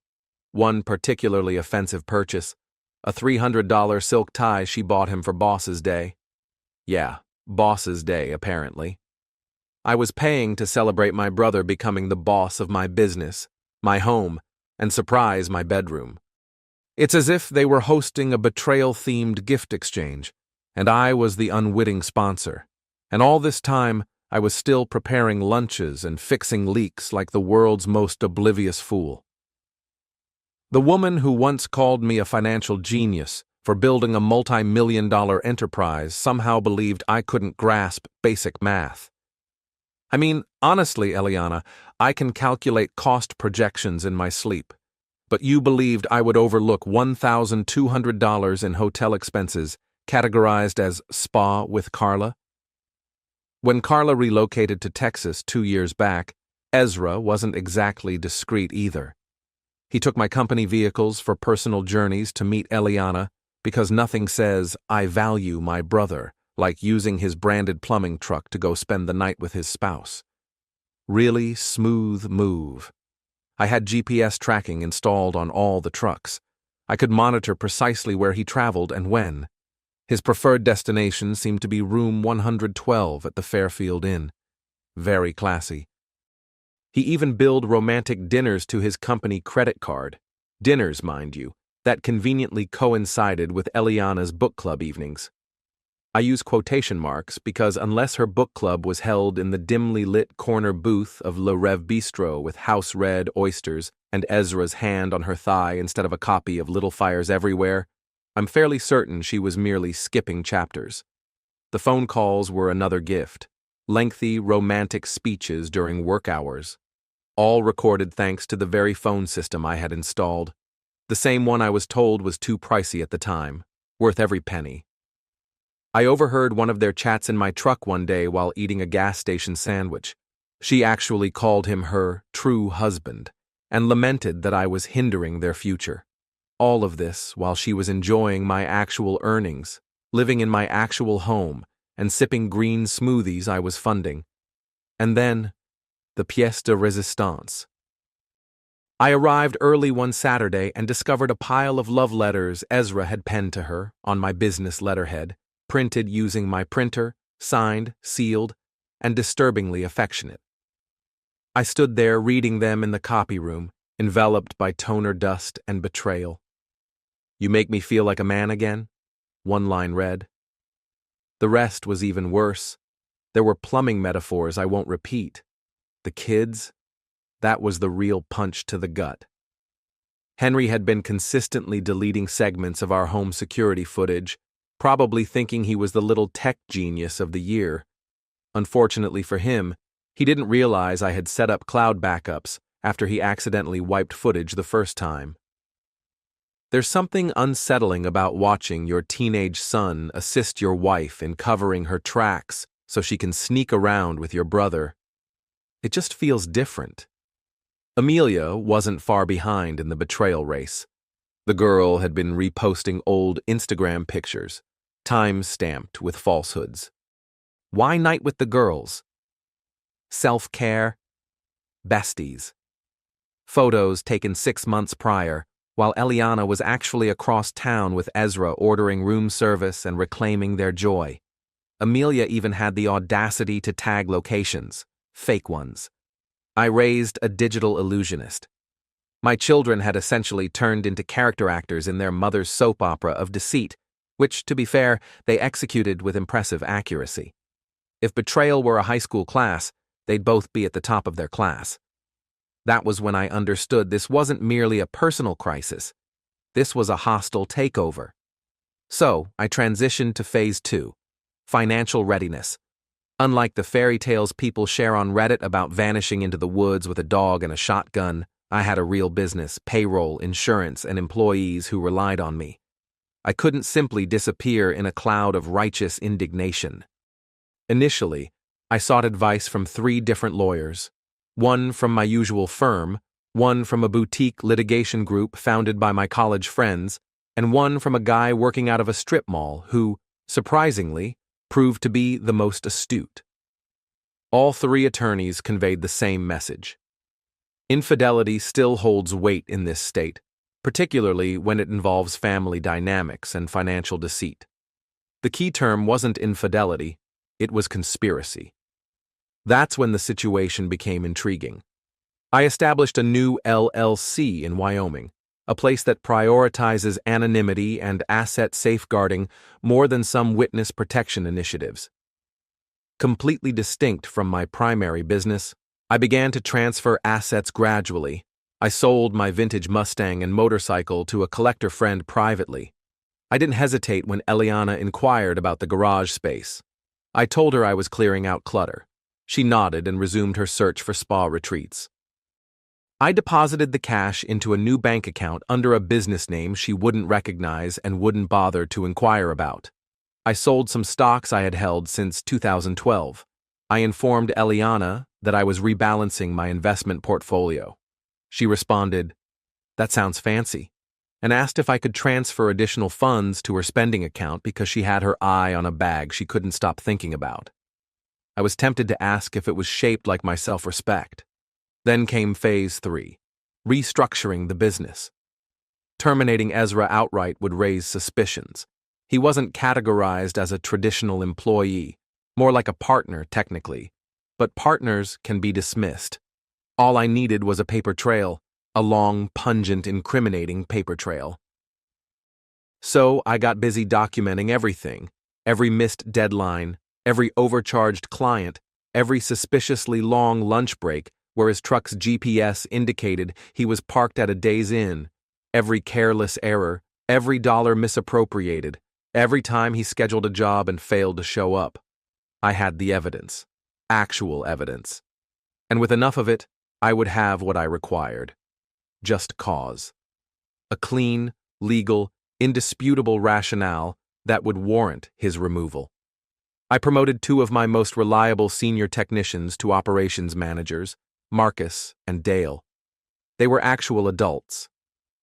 B: One particularly offensive purchase, a $300 silk tie she bought him for Boss's Day. Yeah, Boss's Day, apparently. I was paying to celebrate my brother becoming the boss of my business, my home, and surprise my bedroom. It's as if they were hosting a betrayal-themed gift exchange, and I was the unwitting sponsor. And all this time, I was still preparing lunches and fixing leaks like the world's most oblivious fool. The woman who once called me a financial genius for building a multi-million-dollar enterprise somehow believed I couldn't grasp basic math. I mean, honestly, Eliana, I can calculate cost projections in my sleep. But you believed I would overlook $1,200 in hotel expenses categorized as spa with Carla? When Carla relocated to Texas 2 years back, Ezra wasn't exactly discreet either. He took my company vehicles for personal journeys to meet Eliana because nothing says, I value my brother, like using his branded plumbing truck to go spend the night with his spouse. Really smooth move. I had GPS tracking installed on all the trucks. I could monitor precisely where he traveled and when. His preferred destination seemed to be room 112 at the Fairfield Inn. Very classy. He even billed romantic dinners to his company credit card. Dinners, mind you, that conveniently coincided with Eliana's book club evenings. I use quotation marks because unless her book club was held in the dimly lit corner booth of Le Rêve Bistro with house red oysters and Ezra's hand on her thigh instead of a copy of Little Fires Everywhere, I'm fairly certain she was merely skipping chapters. The phone calls were another gift. Lengthy, romantic speeches during work hours. All recorded thanks to the very phone system I had installed. The same one I was told was too pricey at the time, worth every penny. I overheard one of their chats in my truck one day while eating a gas station sandwich. She actually called him her true husband and lamented that I was hindering their future. All of this while she was enjoying my actual earnings, living in my actual home, and sipping green smoothies I was funding. And then, the pièce de résistance. I arrived early one Saturday and discovered a pile of love letters Ezra had penned to her on my business letterhead, printed using my printer, signed, sealed, and disturbingly affectionate. I stood there reading them in the copy room, enveloped by toner dust and betrayal. You make me feel like a man again? One line read. The rest was even worse. There were plumbing metaphors I won't repeat. The kids? That was the real punch to the gut. Henry had been consistently deleting segments of our home security footage, probably thinking he was the little tech genius of the year. Unfortunately for him, he didn't realize I had set up cloud backups after he accidentally wiped footage the first time. There's something unsettling about watching your teenage son assist your wife in covering her tracks so she can sneak around with your brother. It just feels different. Amelia wasn't far behind in the betrayal race. The girl had been reposting old Instagram pictures, time-stamped with falsehoods. Why night with the girls? Self-care? Besties. Photos taken 6 months prior, while Eliana was actually across town with Ezra ordering room service and reclaiming their joy. Amelia even had the audacity to tag locations, fake ones. I raised a digital illusionist. My children had essentially turned into character actors in their mother's soap opera of deceit, which, to be fair, they executed with impressive accuracy. If betrayal were a high school class, they'd both be at the top of their class. That was when I understood this wasn't merely a personal crisis. This was a hostile takeover. So, I transitioned to phase 2, financial readiness. Unlike the fairy tales people share on Reddit about vanishing into the woods with a dog and a shotgun, I had a real business, payroll, insurance, and employees who relied on me. I couldn't simply disappear in a cloud of righteous indignation. Initially, I sought advice from 3 different lawyers. One from my usual firm, one from a boutique litigation group founded by my college friends, and one from a guy working out of a strip mall who, surprisingly, proved to be the most astute. All 3 attorneys conveyed the same message. Infidelity still holds weight in this state, particularly when it involves family dynamics and financial deceit. The key term wasn't infidelity, it was conspiracy. That's when the situation became intriguing. I established a new LLC in Wyoming, a place that prioritizes anonymity and asset safeguarding more than some witness protection initiatives. Completely distinct from my primary business, I began to transfer assets gradually. I sold my vintage Mustang and motorcycle to a collector friend privately. I didn't hesitate when Eliana inquired about the garage space. I told her I was clearing out clutter. She nodded and resumed her search for spa retreats. I deposited the cash into a new bank account under a business name she wouldn't recognize and wouldn't bother to inquire about. I sold some stocks I had held since 2012. I informed Eliana that I was rebalancing my investment portfolio. She responded, "That sounds fancy," and asked if I could transfer additional funds to her spending account because she had her eye on a bag she couldn't stop thinking about. I was tempted to ask if it was shaped like my self-respect. Then came phase 3, restructuring the business. Terminating Ezra outright would raise suspicions. He wasn't categorized as a traditional employee, more like a partner technically, but partners can be dismissed. All I needed was a paper trail, a long, pungent, incriminating paper trail. So I got busy documenting everything, every missed deadline, every overcharged client, every suspiciously long lunch break where his truck's GPS indicated he was parked at a Days Inn, every careless error, every dollar misappropriated, every time he scheduled a job and failed to show up. I had the evidence, actual evidence. And with enough of it, I would have what I required. Just cause. A clean, legal, indisputable rationale that would warrant his removal. I promoted 2 of my most reliable senior technicians to operations managers, Marcus and Dale. They were actual adults.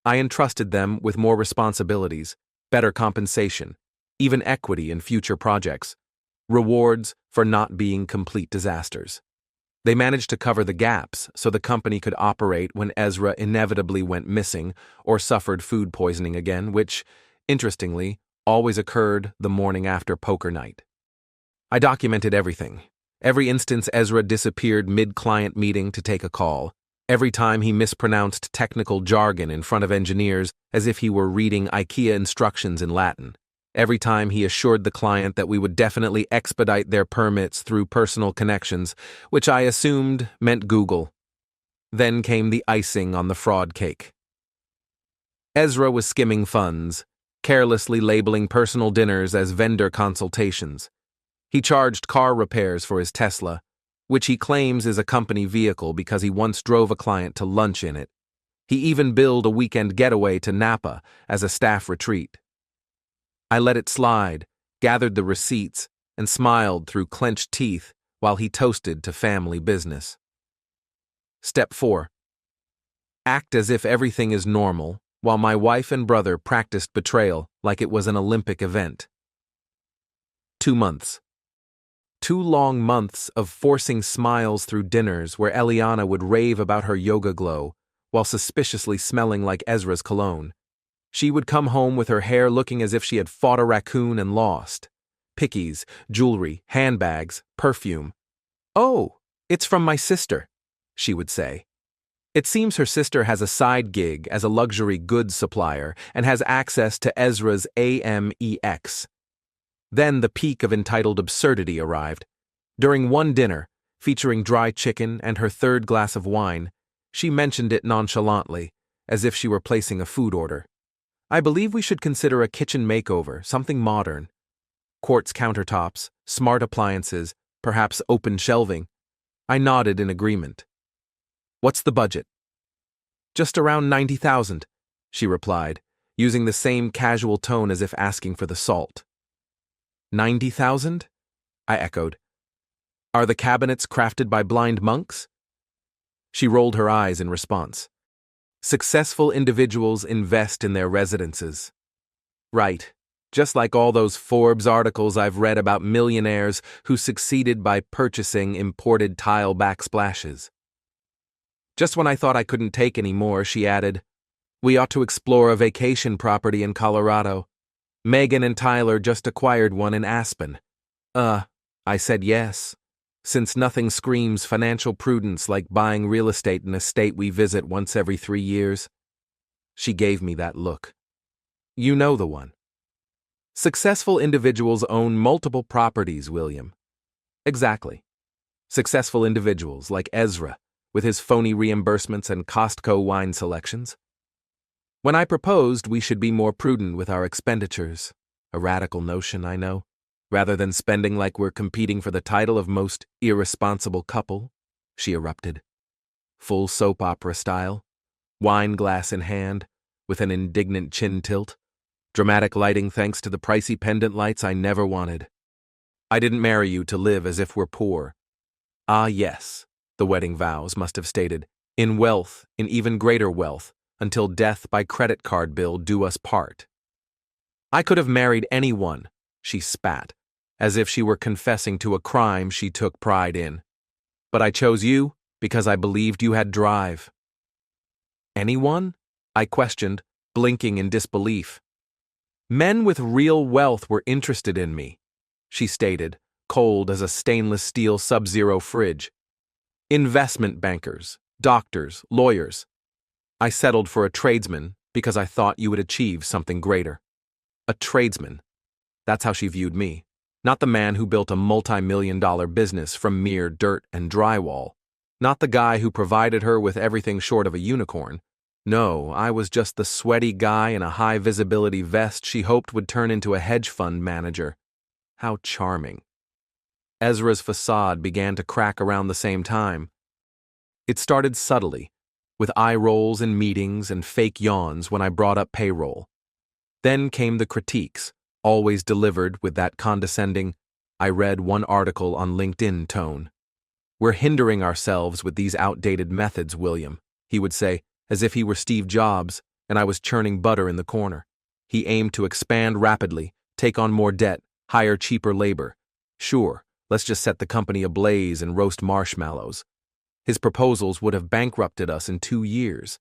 B: I entrusted them with more responsibilities, better compensation, even equity in future projects, rewards for not being complete disasters. They managed to cover the gaps so the company could operate when Ezra inevitably went missing or suffered food poisoning again, which, interestingly, always occurred the morning after poker night. I documented everything. Every instance Ezra disappeared mid-client meeting to take a call. Every time he mispronounced technical jargon in front of engineers as if he were reading IKEA instructions in Latin. Every time he assured the client that we would definitely expedite their permits through personal connections, which I assumed meant Google. Then came the icing on the fraud cake. Ezra was skimming funds, carelessly labeling personal dinners as vendor consultations. He charged car repairs for his Tesla, which he claims is a company vehicle because he once drove a client to lunch in it. He even billed a weekend getaway to Napa as a staff retreat. I let it slide, gathered the receipts, and smiled through clenched teeth while he toasted to family business. Step 4. Act as if everything is normal while my wife and brother practiced betrayal like it was an Olympic event. 2 months. 2 long months of forcing smiles through dinners where Eliana would rave about her yoga glow, while suspiciously smelling like Ezra's cologne. She would come home with her hair looking as if she had fought a raccoon and lost. Pickies, jewelry, handbags, perfume. "Oh, it's from my sister," she would say. It seems her sister has a side gig as a luxury goods supplier and has access to Ezra's AMEX. Then the peak of entitled absurdity arrived. During one dinner, featuring dry chicken and her third glass of wine, she mentioned it nonchalantly, as if she were placing a food order. "I believe we should consider a kitchen makeover, something modern. Quartz countertops, smart appliances, perhaps open shelving." I nodded in agreement. "What's the budget?" "Just around 90,000, she replied, using the same casual tone as if asking for the salt. 90,000? I echoed. "Are the cabinets crafted by blind monks?" She rolled her eyes in response. "Successful individuals invest in their residences." Right, just like all those Forbes articles I've read about millionaires who succeeded by purchasing imported tile backsplashes. Just when I thought I couldn't take any more, she added, "We ought to explore a vacation property in Colorado. Megan and Tyler just acquired one in Aspen." I said yes, since nothing screams financial prudence like buying real estate in a state we visit once every 3 years. She gave me that look. "You know the one." Successful individuals own multiple properties, William. Exactly. Successful individuals like Ezra, with his phony reimbursements and Costco wine selections. When I proposed we should be more prudent with our expenditures, a radical notion, I know, rather than spending like we're competing for the title of most irresponsible couple, she erupted. Full soap opera style, wine glass in hand, with an indignant chin tilt, dramatic lighting thanks to the pricey pendant lights I never wanted. "I didn't marry you to live as if we're poor." Ah yes, the wedding vows must have stated, "in wealth, in even greater wealth, until death by credit card bill do us part." I could have married anyone, she spat, as if she were confessing to a crime she took pride in. "But I chose you because I believed you had drive." "Anyone?" I questioned, blinking in disbelief. "Men with real wealth were interested in me," she stated, cold as a stainless steel Sub-Zero fridge. "Investment bankers, doctors, lawyers. I settled for a tradesman because I thought you would achieve something greater." A tradesman. That's how she viewed me. Not the man who built a multi-million-dollar business from mere dirt and drywall. Not the guy who provided her with everything short of a unicorn. No, I was just the sweaty guy in a high-visibility vest she hoped would turn into a hedge fund manager. How charming. Ezra's facade began to crack around the same time. It started subtly, with eye rolls in meetings and fake yawns when I brought up payroll. Then came the critiques, always delivered with that condescending, "I read one article on LinkedIn" tone. "We're hindering ourselves with these outdated methods, William," he would say, as if he were Steve Jobs and I was churning butter in the corner. He aimed to expand rapidly, take on more debt, hire cheaper labor. Sure, let's just set the company ablaze and roast marshmallows. His proposals would have bankrupted us in 2 years.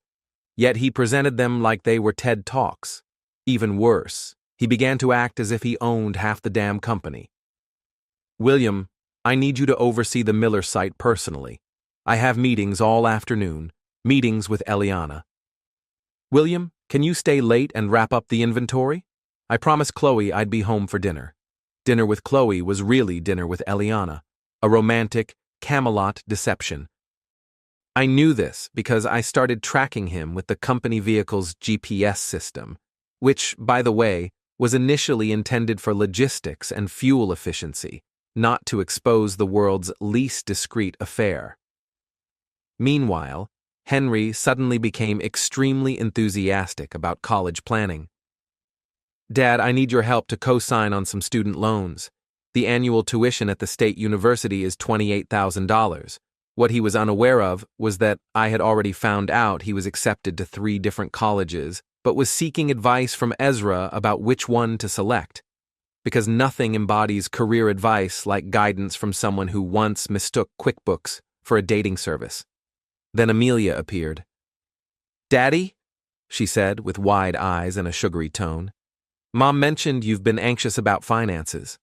B: Yet he presented them like they were TED Talks. Even worse, he began to act as if he owned half the damn company. "William, I need you to oversee the Miller site personally. I have meetings all afternoon, meetings with Eliana." "William, can you stay late and wrap up the inventory? I promised Chloe I'd be home for dinner." Dinner with Chloe was really dinner with Eliana, a romantic, Camelot deception. I knew this because I started tracking him with the company vehicle's GPS system, which, by the way, was initially intended for logistics and fuel efficiency, not to expose the world's least discreet affair. Meanwhile, Henry suddenly became extremely enthusiastic about college planning. "Dad, I need your help to co-sign on some student loans. The annual tuition at the state university is $28,000. What he was unaware of was that I had already found out he was accepted to 3 different colleges, but was seeking advice from Ezra about which one to select. because nothing embodies career advice like guidance from someone who once mistook QuickBooks for a dating service. Then Amelia appeared. "Daddy?" she said with wide eyes and a sugary tone. "Mom mentioned you've been anxious about finances.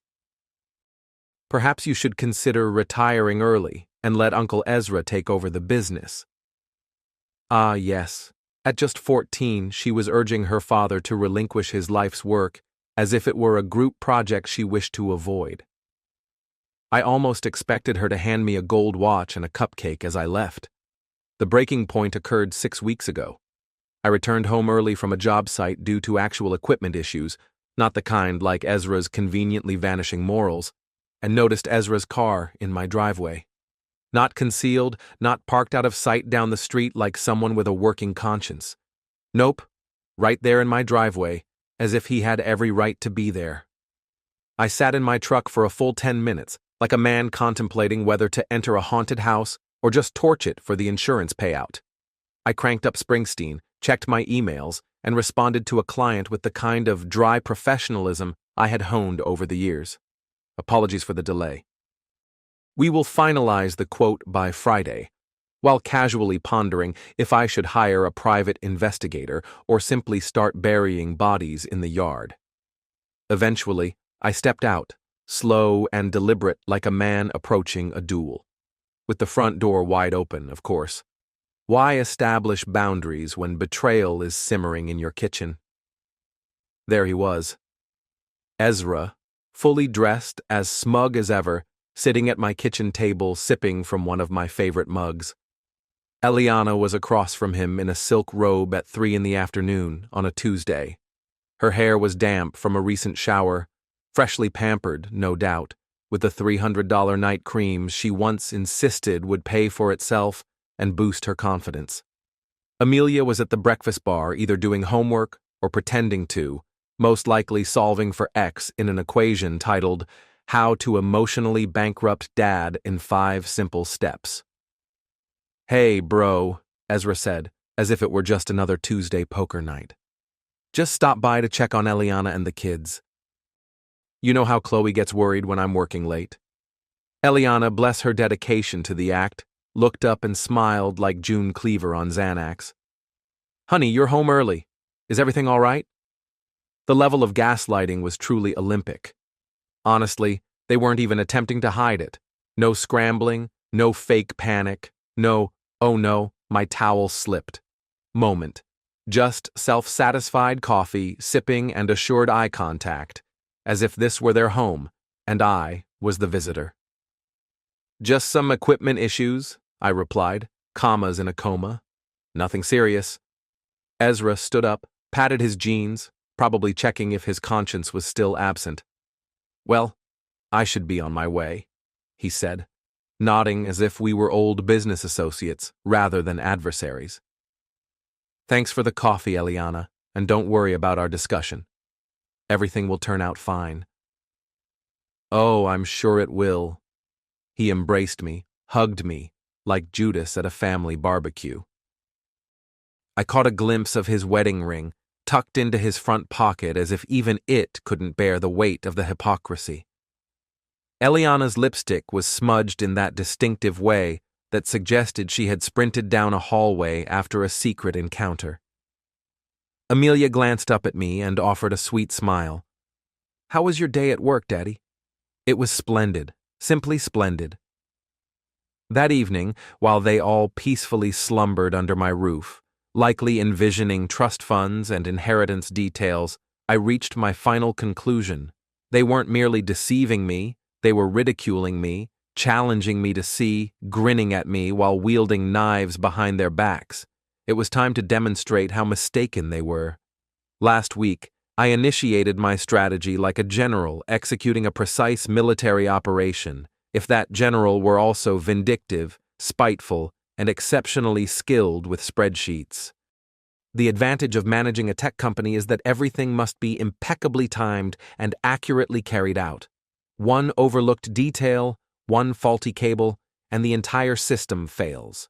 B: Perhaps you should consider retiring early and let Uncle Ezra take over the business." Ah, yes. At just 14, she was urging her father to relinquish his life's work as if it were a group project she wished to avoid. I almost expected her to hand me a gold watch and a cupcake as I left. The breaking point occurred 6 weeks ago. I returned home early from a job site due to actual equipment issues, not the kind like Ezra's conveniently vanishing morals, and noticed Ezra's car in my driveway. Not concealed, not parked out of sight down the street like someone with a working conscience. Nope, right there in my driveway, as if he had every right to be there. I sat in my truck for a full 10 minutes, like a man contemplating whether to enter a haunted house or just torch it for the insurance payout. I cranked up Springsteen, checked my emails, and responded to a client with the kind of dry professionalism I had honed over the years. Apologies for the delay. "We will finalize the quote by Friday," while casually pondering if I should hire a private investigator or simply start burying bodies in the yard. Eventually, I stepped out, slow and deliberate like a man approaching a duel. With the front door wide open, of course. Why establish boundaries when betrayal is simmering in your kitchen? There he was. Ezra, fully dressed, as smug as ever, sitting at my kitchen table sipping from one of my favorite mugs. Eliana was across from him in a silk robe at 3 p.m. on a Tuesday. Her hair was damp from a recent shower, freshly pampered, no doubt, with the $300 night cream she once insisted would pay for itself and boost her confidence. Amelia was at the breakfast bar either doing homework or pretending to, most likely solving for X in an equation titled "How to Emotionally Bankrupt Dad in 5 Simple Steps." "Hey, bro," Ezra said, as if it were just another Tuesday poker night. "Just stop by to check on Eliana and the kids. You know how Chloe gets worried when I'm working late." Eliana, bless her dedication to the act, looked up and smiled like June Cleaver on Xanax. "Honey, you're home early. Is everything all right?" The level of gaslighting was truly Olympic. Honestly, they weren't even attempting to hide it. No scrambling, no fake panic, no, "oh no, my towel slipped" moment. Just self-satisfied coffee, sipping, and assured eye contact, as if this were their home, and I was the visitor. "Just some equipment issues," I replied, commas in a coma. "Nothing serious." Ezra stood up, patted his jeans, probably checking if his conscience was still absent. "Well, I should be on my way," he said, nodding as if we were old business associates rather than adversaries. "Thanks for the coffee, Eliana, and don't worry about our discussion. Everything will turn out fine." "Oh, I'm sure it will." He embraced me, hugged me, like Judas at a family barbecue. I caught a glimpse of his wedding ring, tucked into his front pocket as if even it couldn't bear the weight of the hypocrisy. Eliana's lipstick was smudged in that distinctive way that suggested she had sprinted down a hallway after a secret encounter. Amelia glanced up at me and offered a sweet smile. "How was your day at work, Daddy?" It was splendid, simply splendid. That evening, while they all peacefully slumbered under my roof, likely envisioning trust funds and inheritance details, I reached my final conclusion. They weren't merely deceiving me, they were ridiculing me, challenging me to see, grinning at me while wielding knives behind their backs. It was time to demonstrate how mistaken they were. Last week, I initiated my strategy like a general executing a precise military operation, if that general were also vindictive, spiteful, and exceptionally skilled with spreadsheets. The advantage of managing a tech company is that everything must be impeccably timed and accurately carried out. One overlooked detail, one faulty cable, and the entire system fails.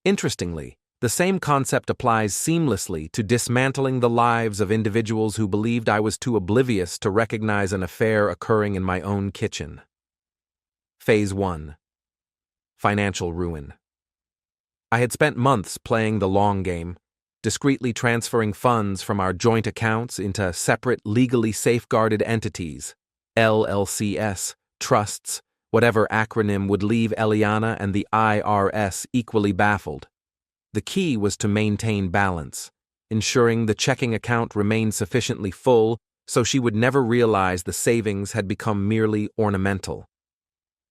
B: Interestingly, The same concept applies seamlessly to dismantling the lives of individuals who believed I was too oblivious to recognize an affair occurring in my own kitchen. Phase 1. Financial ruin. I had spent months playing the long game, discreetly transferring funds from our joint accounts into separate legally safeguarded entities, LLCs, trusts, whatever acronym would leave Eliana and the IRS equally baffled. The key was to maintain balance, ensuring the checking account remained sufficiently full so she would never realize the savings had become merely ornamental.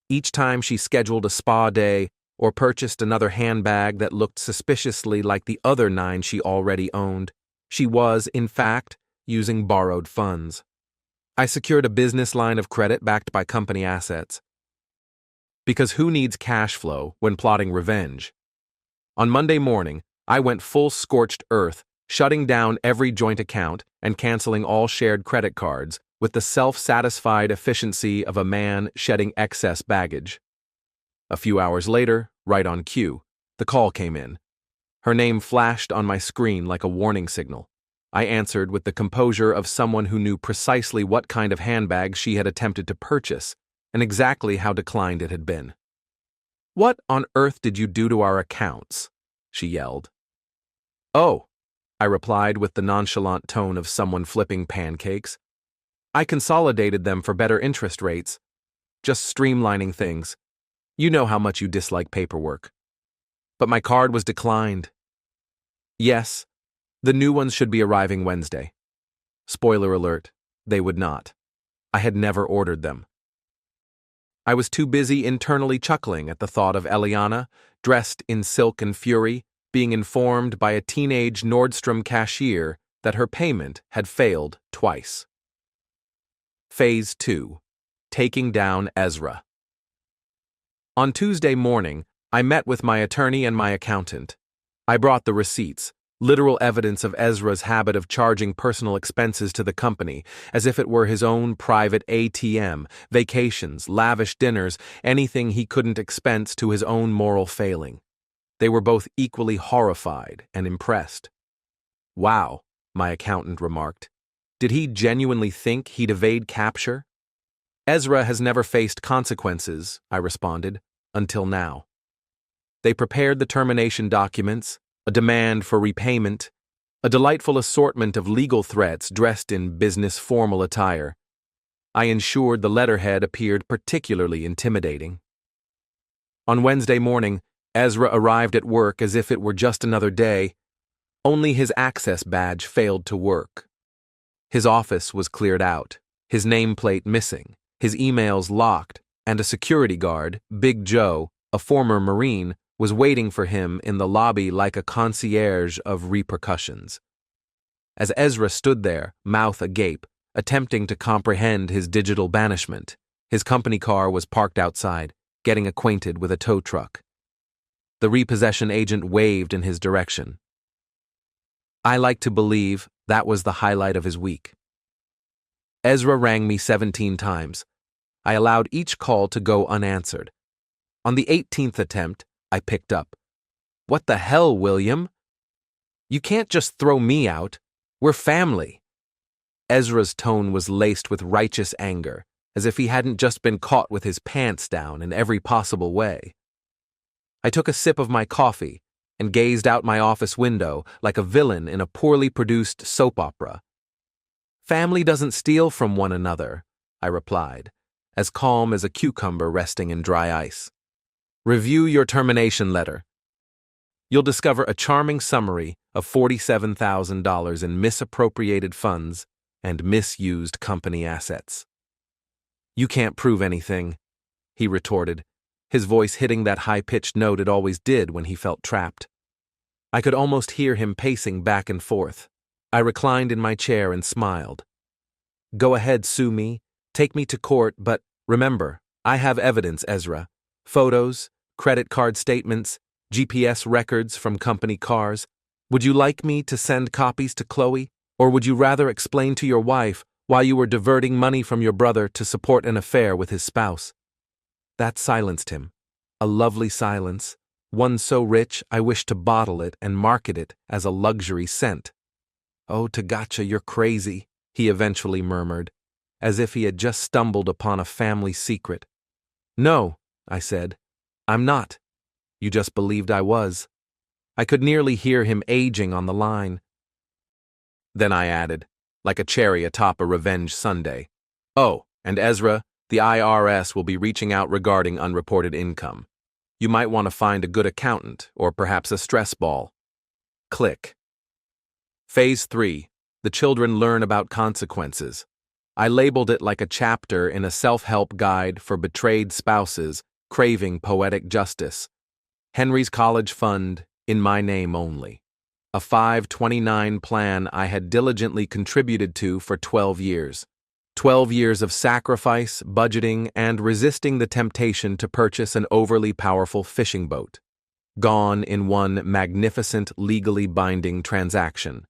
B: Each time she scheduled a spa day or purchased another handbag that looked suspiciously like the other 9 she already owned, she was, in fact, using borrowed funds. I secured a business line of credit backed by company assets. Because who needs cash flow when plotting revenge? On Monday morning, I went full scorched earth, shutting down every joint account and canceling all shared credit cards with the self-satisfied efficiency of a man shedding excess baggage. A few hours later, right on cue, the call came in. Her name flashed on my screen like a warning signal. I answered with the composure of someone who knew precisely what kind of handbag she had attempted to purchase and exactly how declined it had been. "What on earth did you do to our accounts?" she yelled. "Oh," I replied with the nonchalant tone of someone flipping pancakes. "I consolidated them for better interest rates. Just streamlining things. You know how much you dislike paperwork." "But my card was declined." "Yes, the new ones should be arriving Wednesday." Spoiler alert, they would not. I had never ordered them. I was too busy internally chuckling at the thought of Eliana, dressed in silk and fury, being informed by a teenage Nordstrom cashier that her payment had failed twice. Phase 2. Taking down Ezra. On Tuesday morning, I met with my attorney and my accountant. I brought the receipts, literal evidence of Ezra's habit of charging personal expenses to the company, as if it were his own private ATM, vacations, lavish dinners, anything he couldn't expense to his own moral failing. They were both equally horrified and impressed. "Wow," my accountant remarked. "Did he genuinely think he'd evade capture?" "Ezra has never faced consequences," I responded, "until now." They prepared the termination documents, a demand for repayment, a delightful assortment of legal threats dressed in business formal attire. I ensured the letterhead appeared particularly intimidating. On Wednesday morning, Ezra arrived at work as if it were just another day. Only his access badge failed to work. His office was cleared out, his nameplate missing, his emails locked, and a security guard, Big Joe, a former Marine, was waiting for him in the lobby like a concierge of repercussions. As Ezra stood there, mouth agape, attempting to comprehend his digital banishment, his company car was parked outside, getting acquainted with a tow truck. The repossession agent waved in his direction. I like to believe that was the highlight of his week. Ezra rang me 17 times. I allowed each call to go unanswered. On the 18th attempt, I picked up. "What the hell, William? You can't just throw me out. We're family." Ezra's tone was laced with righteous anger, as if he hadn't just been caught with his pants down in every possible way. I took a sip of my coffee and gazed out my office window like a villain in a poorly produced soap opera. "Family doesn't steal from one another," I replied, as calm as a cucumber resting in dry ice. "Review your termination letter. You'll discover a charming summary of $47,000 in misappropriated funds and misused company assets." "You can't prove anything," he retorted, his voice hitting that high-pitched note it always did when he felt trapped. I could almost hear him pacing back and forth. I reclined in my chair and smiled. "Go ahead, sue me. Take me to court, but remember, I have evidence, Ezra. Photos, credit card statements, GPS records from company cars. Would you like me to send copies to Chloe, or would you rather explain to your wife why you were diverting money from your brother to support an affair with his spouse?" That silenced him. A lovely silence, one so rich I wish to bottle it and market it as a luxury scent. "Oh, Tagacha, you're crazy," he eventually murmured, as if he had just stumbled upon a family secret. "No," I said, "I'm not. You just believed I was." I could nearly hear him aging on the line. Then I added, like a cherry atop a revenge sundae, "Oh, and Ezra, the IRS will be reaching out regarding unreported income. You might want to find a good accountant, or perhaps a stress ball." Click. Phase 3. The children learn about consequences. I labeled it like a chapter in a self-help guide for betrayed spouses craving poetic justice. Henry's college fund, in my name only. A 529 plan I had diligently contributed to for 12 years. 12 years of sacrifice, budgeting, and resisting the temptation to purchase an overly powerful fishing boat. Gone in one magnificent, legally binding transaction.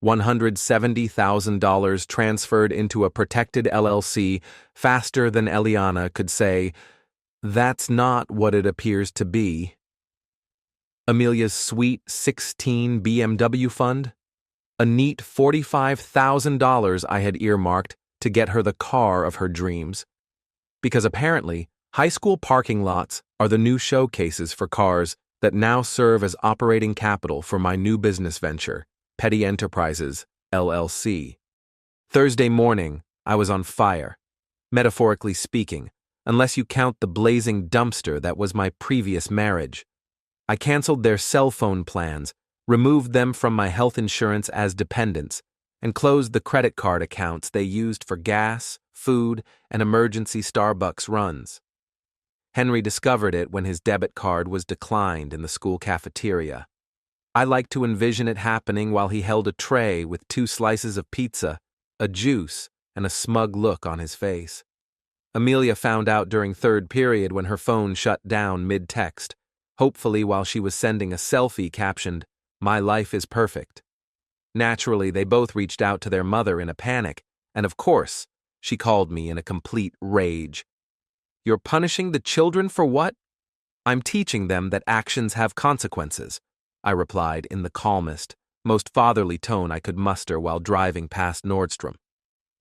B: $170,000 transferred into a protected LLC faster than Eliana could say, "That's not what it appears to be." Amelia's sweet 16 BMW fund? A neat $45,000 I had earmarked to get her the car of her dreams. Because apparently, high school parking lots are the new showcases for cars that now serve as operating capital for my new business venture, Petty Enterprises, LLC. Thursday morning, I was on fire, metaphorically speaking, unless you count the blazing dumpster that was my previous marriage. I canceled their cell phone plans, removed them from my health insurance as dependents, and closed the credit card accounts they used for gas, food, and emergency Starbucks runs. Henry discovered it when his debit card was declined in the school cafeteria. I liked to envision it happening while he held a tray with 2 slices of pizza, a juice, and a smug look on his face. Amelia found out during third period when her phone shut down mid-text, hopefully while she was sending a selfie captioned, "My life is perfect." Naturally, they both reached out to their mother in a panic, and of course, she called me in a complete rage. "You're punishing the children for what?" "I'm teaching them that actions have consequences," I replied in the calmest, most fatherly tone I could muster while driving past Nordstrom.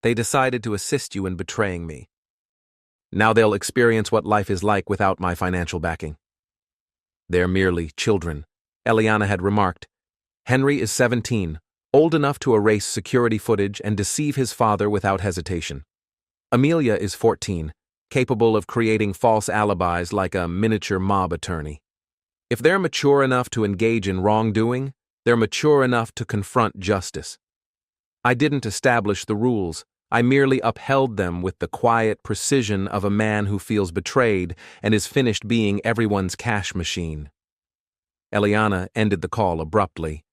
B: "They decided to assist you in betraying me. Now they'll experience what life is like without my financial backing." "They're merely children," Eliana had remarked. "Henry is 17, old enough to erase security footage and deceive his father without hesitation. Amelia is 14, capable of creating false alibis like a miniature mob attorney. If they're mature enough to engage in wrongdoing, they're mature enough to confront justice. I didn't establish the rules. I merely upheld them with the quiet precision of a man who feels betrayed and is finished being everyone's cash machine." Eliana ended the call abruptly.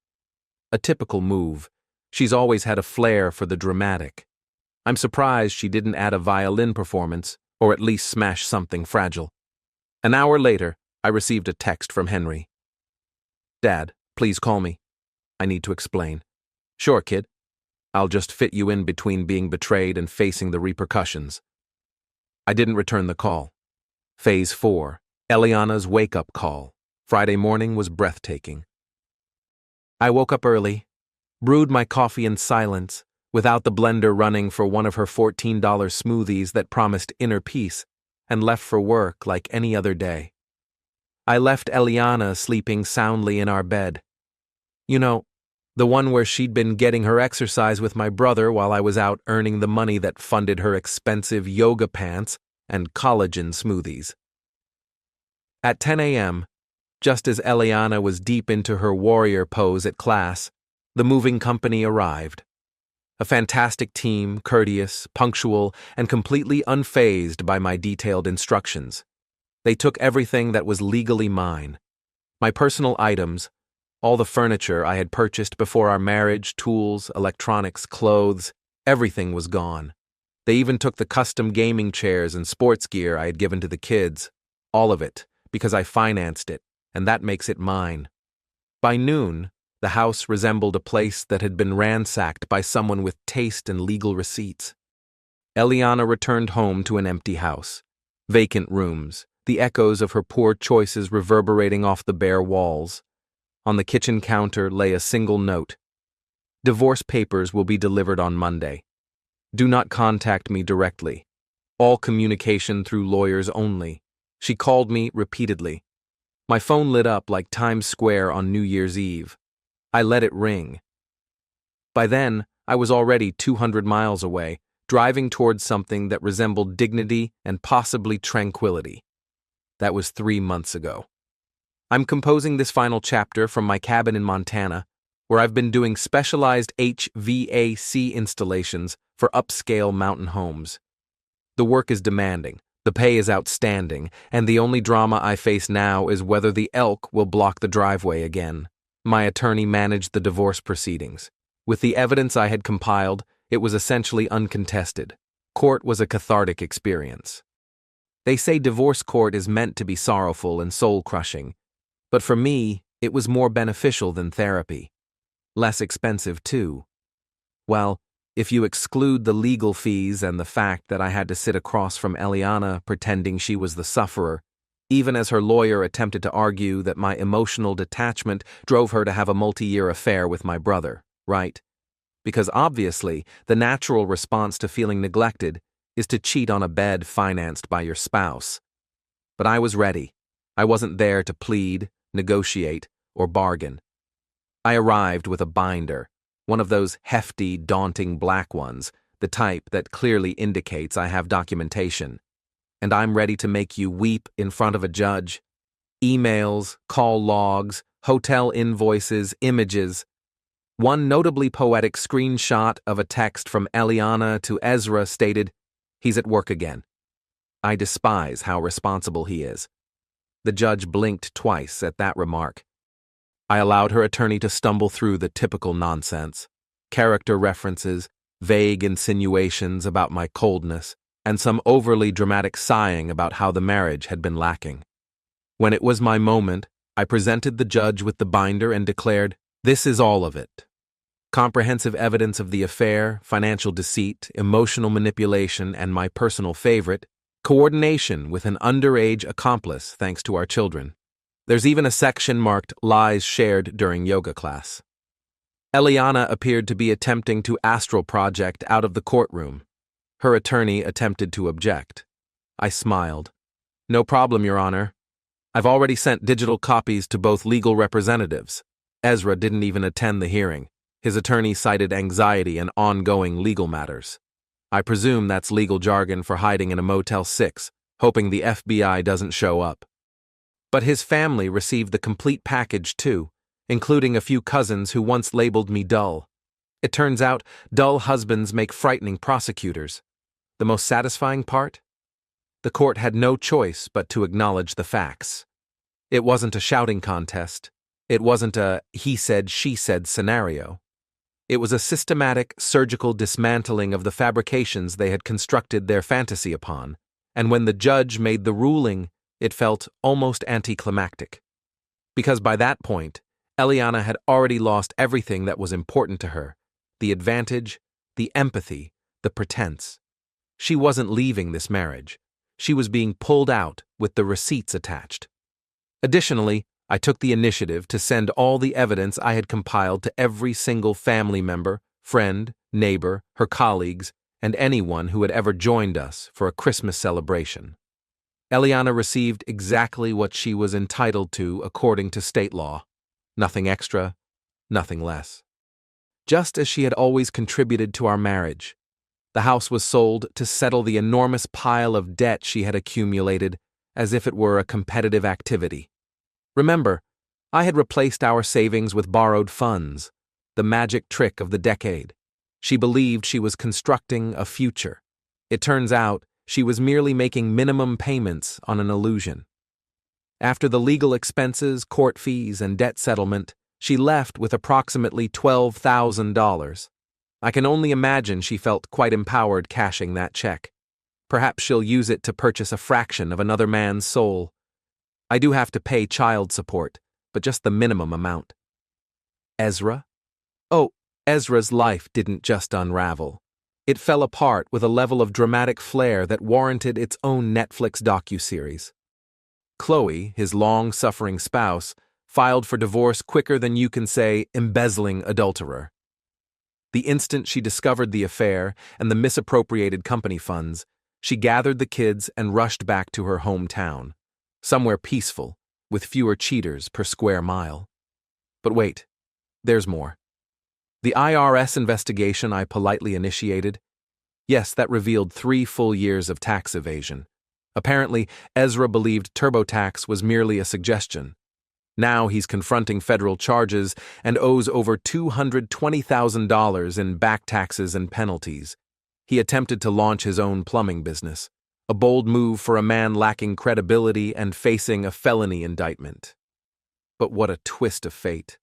B: A typical move. She's always had a flair for the dramatic. I'm surprised she didn't add a violin performance, or at least smash something fragile. An hour later, I received a text from Henry. "Dad, please call me. I need to explain." "Sure, kid. I'll just fit you in between being betrayed and facing the repercussions." I didn't return the call. Phase 4. Eliana's wake-up call. Friday morning was breathtaking. I woke up early, brewed my coffee in silence, without the blender running for one of her $14 smoothies that promised inner peace, and left for work like any other day. I left Eliana sleeping soundly in our bed. You know, the one where she'd been getting her exercise with my brother while I was out earning the money that funded her expensive yoga pants and collagen smoothies. At 10 a.m., just as Eliana was deep into her warrior pose at class, the moving company arrived. A fantastic team, courteous, punctual, and completely unfazed by my detailed instructions. They took everything that was legally mine. My personal items, all the furniture I had purchased before our marriage, tools, electronics, clothes, everything was gone. They even took the custom gaming chairs and sports gear I had given to the kids. All of it, because I financed it, and that makes it mine. By noon, the house resembled a place that had been ransacked by someone with taste and legal receipts. Eliana returned home to an empty house. Vacant rooms, the echoes of her poor choices reverberating off the bare walls. On the kitchen counter lay a single note. Divorce papers will be delivered on Monday. Do not contact me directly. All communication through lawyers only. She called me repeatedly. My phone lit up like Times Square on New Year's Eve. I let it ring. By then, I was already 200 miles away, driving towards something that resembled dignity and possibly tranquility. That was 3 months ago. I'm composing this final chapter from my cabin in Montana, where I've been doing specialized HVAC installations for upscale mountain homes. The work is demanding, the pay is outstanding, and the only drama I face now is whether the elk will block the driveway again. My attorney managed the divorce proceedings. With the evidence I had compiled, it was essentially uncontested. Court was a cathartic experience. They say divorce court is meant to be sorrowful and soul-crushing, but for me, it was more beneficial than therapy. Less expensive, too. Well, if you exclude the legal fees and the fact that I had to sit across from Eliana pretending she was the sufferer, even as her lawyer attempted to argue that my emotional detachment drove her to have a multi-year affair with my brother, right? Because obviously, the natural response to feeling neglected is to cheat on a bed financed by your spouse. But I was ready. I wasn't there to plead, negotiate, or bargain. I arrived with a binder, one of those hefty, daunting black ones, the type that clearly indicates I have documentation. And I'm ready to make you weep in front of a judge. Emails, call logs, hotel invoices, images. One notably poetic screenshot of a text from Eliana to Ezra stated, "He's at work again." I despise how responsible he is. The judge blinked twice at that remark. I allowed her attorney to stumble through the typical nonsense, character references, vague insinuations about my coldness, and some overly dramatic sighing about how the marriage had been lacking. When it was my moment, I presented the judge with the binder and declared, "This is all of it. Comprehensive evidence of the affair, financial deceit, emotional manipulation, and my personal favorite, coordination with an underage accomplice thanks to our children. There's even a section marked lies shared during yoga class." Eliana appeared to be attempting to astral project out of the courtroom. Her attorney attempted to object. I smiled. "No problem, Your Honor. I've already sent digital copies to both legal representatives." Ezra didn't even attend the hearing. His attorney cited anxiety and ongoing legal matters. I presume that's legal jargon for hiding in a Motel 6, hoping the FBI doesn't show up. But his family received the complete package too, including a few cousins who once labeled me dull. It turns out dull husbands make frightening prosecutors. The most satisfying part? The court had no choice but to acknowledge the facts. It wasn't a shouting contest. It wasn't a he said, she said scenario. It was a systematic, surgical dismantling of the fabrications they had constructed their fantasy upon, and when the judge made the ruling, it felt almost anticlimactic. Because by that point, Eliana had already lost everything that was important to her: the advantage, the empathy, the pretense. She wasn't leaving this marriage. She was being pulled out with the receipts attached. Additionally, I took the initiative to send all the evidence I had compiled to every single family member, friend, neighbor, her colleagues, and anyone who had ever joined us for a Christmas celebration. Eliana received exactly what she was entitled to according to state law. Nothing extra, nothing less. Just as she had always contributed to our marriage. The house was sold to settle the enormous pile of debt she had accumulated, as if it were a competitive activity. Remember, I had replaced our savings with borrowed funds, the magic trick of the decade. She believed she was constructing a future. It turns out she was merely making minimum payments on an illusion. After the legal expenses, court fees, and debt settlement, she left with approximately $12,000. I can only imagine she felt quite empowered cashing that check. Perhaps she'll use it to purchase a fraction of another man's soul. I do have to pay child support, but just the minimum amount. Ezra? Oh, Ezra's life didn't just unravel. It fell apart with a level of dramatic flair that warranted its own Netflix docuseries. Chloe, his long-suffering spouse, filed for divorce quicker than you can say embezzling adulterer. The instant she discovered the affair and the misappropriated company funds, she gathered the kids and rushed back to her hometown, somewhere peaceful, with fewer cheaters per square mile. But wait, there's more. The IRS investigation I politely initiated? Yes, that revealed 3 full years of tax evasion. Apparently, Ezra believed TurboTax was merely a suggestion. Now he's confronting federal charges and owes over $220,000 in back taxes and penalties. He attempted to launch his own plumbing business, a bold move for a man lacking credibility and facing a felony indictment. But what a twist of fate.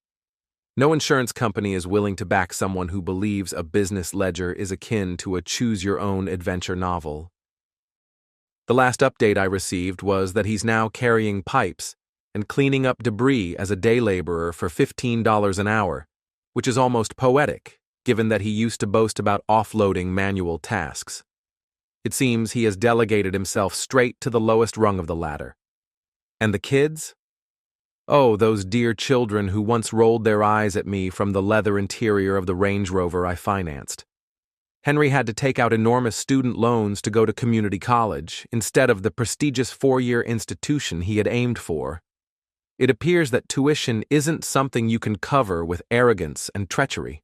B: No insurance company is willing to back someone who believes a business ledger is akin to a choose-your-own-adventure novel. The last update I received was that he's now carrying pipes and cleaning up debris as a day laborer for $15 an hour, which is almost poetic, given that he used to boast about offloading manual tasks. It seems he has delegated himself straight to the lowest rung of the ladder. And the kids? Oh, those dear children who once rolled their eyes at me from the leather interior of the Range Rover I financed. Henry had to take out enormous student loans to go to community college instead of the prestigious 4-year institution he had aimed for. It appears that tuition isn't something you can cover with arrogance and treachery.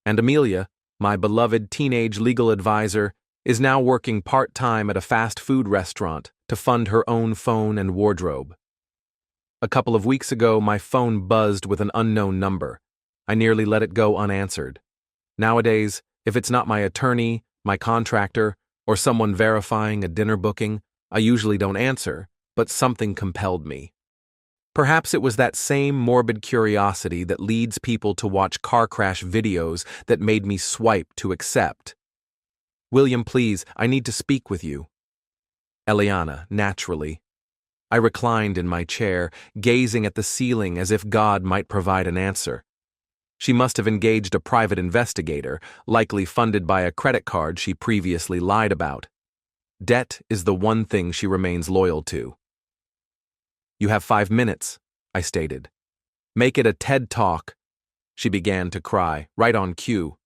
B: And Amelia, my beloved teenage legal advisor, is now working part-time at a fast food restaurant to fund her own phone and wardrobe. A couple of weeks ago, my phone buzzed with an unknown number. I nearly let it go unanswered. Nowadays, if it's not my attorney, my contractor, or someone verifying a dinner booking, I usually don't answer, but something compelled me. Perhaps it was that same morbid curiosity that leads people to watch car crash videos that made me swipe to accept. William, please, I need to speak with you. Eliana, naturally. I reclined in my chair, gazing at the ceiling as if God might provide an answer. She must have engaged a private investigator, likely funded by a credit card she previously lied about. Debt is the one thing she remains loyal to. You have 5 minutes, I stated. Make it a TED Talk. She began to cry, right on cue.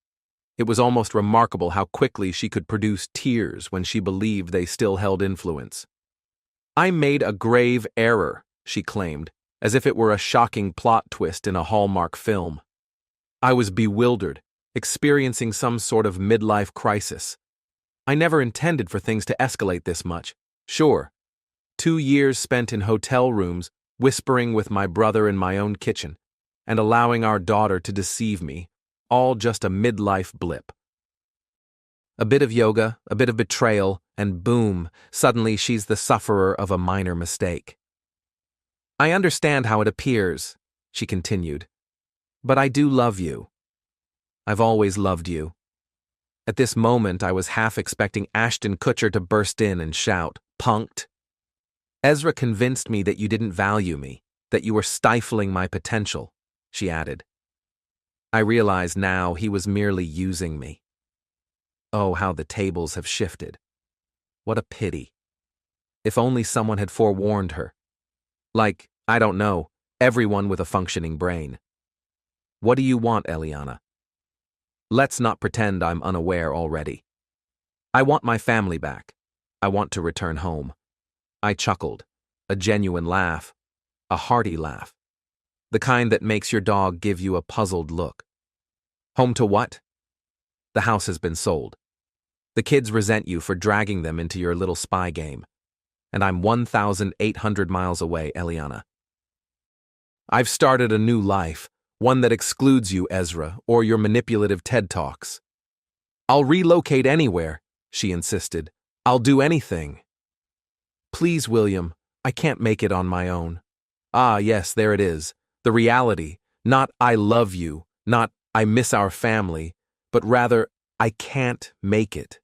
B: It was almost remarkable how quickly she could produce tears when she believed they still held influence. I made a grave error, she claimed, as if it were a shocking plot twist in a Hallmark film. I was bewildered, experiencing some sort of midlife crisis. I never intended for things to escalate this much. Sure. 2 years spent in hotel rooms, whispering with my brother in my own kitchen, and allowing our daughter to deceive me, all just a midlife blip. A bit of yoga, a bit of betrayal, and boom, suddenly she's the sufferer of a minor mistake. I understand how it appears, she continued, but I do love you. I've always loved you. At this moment, I was half expecting Ashton Kutcher to burst in and shout, "Punked!" Ezra convinced me that you didn't value me, that you were stifling my potential, she added. I realize now he was merely using me. Oh, how the tables have shifted. What a pity. If only someone had forewarned her. Like, I don't know, everyone with a functioning brain. What do you want, Eliana? Let's not pretend I'm unaware already. I want my family back. I want to return home. I chuckled, a genuine laugh, a hearty laugh, the kind that makes your dog give you a puzzled look. Home to what? The house has been sold. The kids resent you for dragging them into your little spy game, and I'm 1,800 miles away, Eliana. I've started a new life, one that excludes you, Ezra, or your manipulative TED Talks. I'll relocate anywhere, she insisted. I'll do anything. Please, William, I can't make it on my own. Ah, yes, there it is. The reality, not I love you, not I miss our family, but rather I can't make it.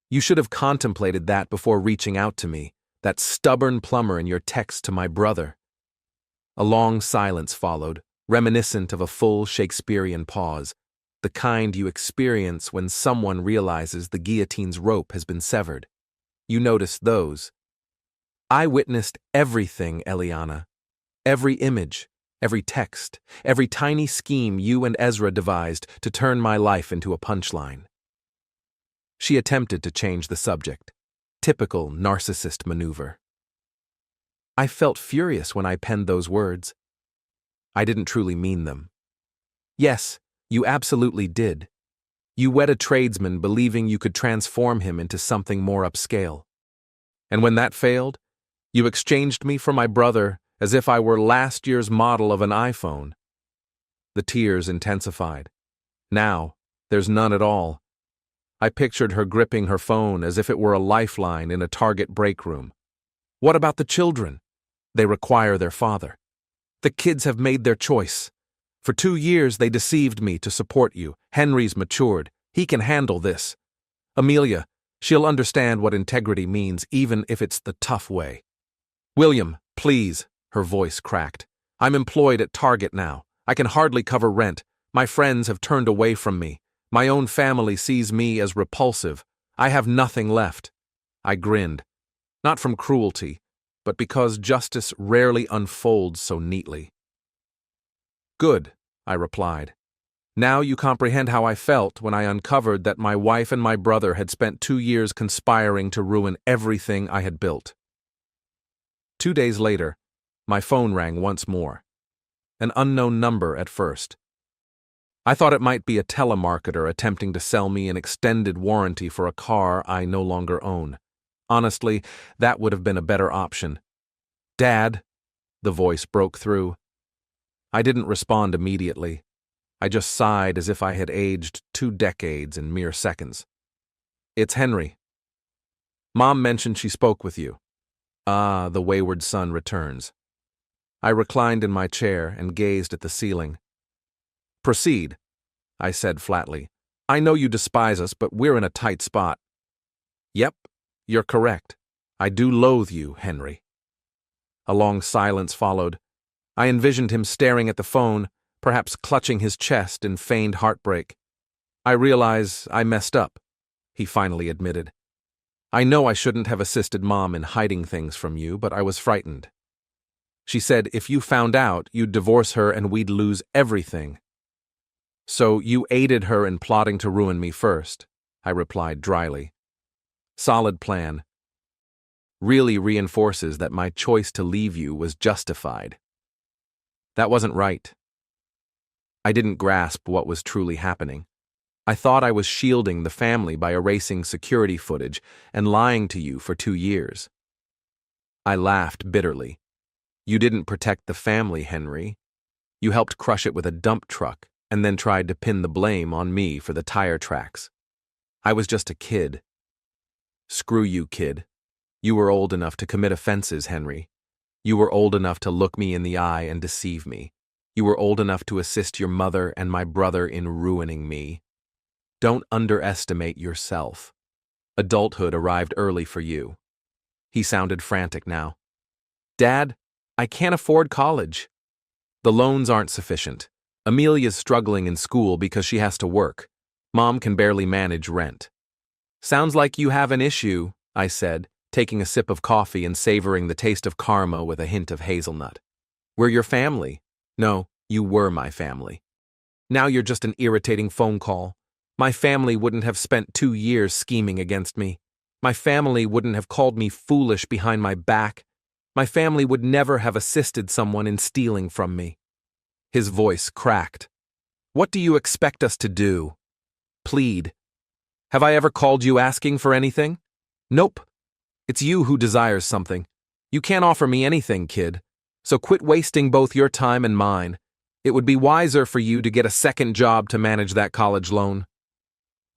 B: You should have contemplated that before reaching out to me, that stubborn plumber in your text to my brother. A long silence followed, reminiscent of a full Shakespearean pause, the kind you experience when someone realizes the guillotine's rope has been severed. You noticed those. I witnessed everything, Eliana. Every image, every text, every tiny scheme you and Ezra devised to turn my life into a punchline. She attempted to change the subject. Typical narcissist maneuver. I felt furious when I penned those words. I didn't truly mean them. Yes, you absolutely did. You wed a tradesman believing you could transform him into something more upscale. And when that failed, you exchanged me for my brother as if I were last year's model of an iPhone. The tears intensified. Now, there's none at all. I pictured her gripping her phone as if it were a lifeline in a Target break room. What about the children? They require their father. The kids have made their choice. For 2 years they deceived me to support you. Henry's matured. He can handle this. Amelia, she'll understand what integrity means even if it's the tough way. William, please, her voice cracked. I'm employed at Target now. I can hardly cover rent. My friends have turned away from me. My own family sees me as repulsive. I have nothing left. I grinned. Not from cruelty, but because justice rarely unfolds so neatly. Good, I replied. Now you comprehend how I felt when I uncovered that my wife and my brother had spent 2 years conspiring to ruin everything I had built. 2 days later, my phone rang once more. An unknown number at first. I thought it might be a telemarketer attempting to sell me an extended warranty for a car I no longer own. Honestly, that would have been a better option. Dad, the voice broke through. I didn't respond immediately. I just sighed as if I had aged 2 decades in mere seconds. It's Henry. Mom mentioned she spoke with you. Ah, the wayward son returns. I reclined in my chair and gazed at the ceiling. Proceed, I said flatly. I know you despise us, but we're in a tight spot. Yep, you're correct. I do loathe you, Henry. A long silence followed. I envisioned him staring at the phone, perhaps clutching his chest in feigned heartbreak. I realize I messed up, he finally admitted. I know I shouldn't have assisted Mom in hiding things from you, but I was frightened. She said if you found out, you'd divorce her and we'd lose everything. So you aided her in plotting to ruin me first, I replied dryly. Solid plan. Really reinforces that my choice to leave you was justified. That wasn't right. I didn't grasp what was truly happening. I thought I was shielding the family by erasing security footage and lying to you for 2 years. I laughed bitterly. You didn't protect the family, Henry. You helped crush it with a dump truck and then tried to pin the blame on me for the tire tracks. I was just a kid. Screw you, kid. You were old enough to commit offenses, Henry. You were old enough to look me in the eye and deceive me. You were old enough to assist your mother and my brother in ruining me. Don't underestimate yourself. Adulthood arrived early for you. He sounded frantic now. Dad, I can't afford college. The loans aren't sufficient. Amelia's struggling in school because she has to work. Mom can barely manage rent. Sounds like you have an issue, I said, taking a sip of coffee and savoring the taste of karma with a hint of hazelnut. We're your family. No, you were my family. Now you're just an irritating phone call. My family wouldn't have spent 2 years scheming against me. My family wouldn't have called me foolish behind my back. My family would never have assisted someone in stealing from me. His voice cracked. What do you expect us to do? Plead. Have I ever called you asking for anything? Nope. It's you who desires something. You can't offer me anything, kid. So quit wasting both your time and mine. It would be wiser for you to get a second job to manage that college loan.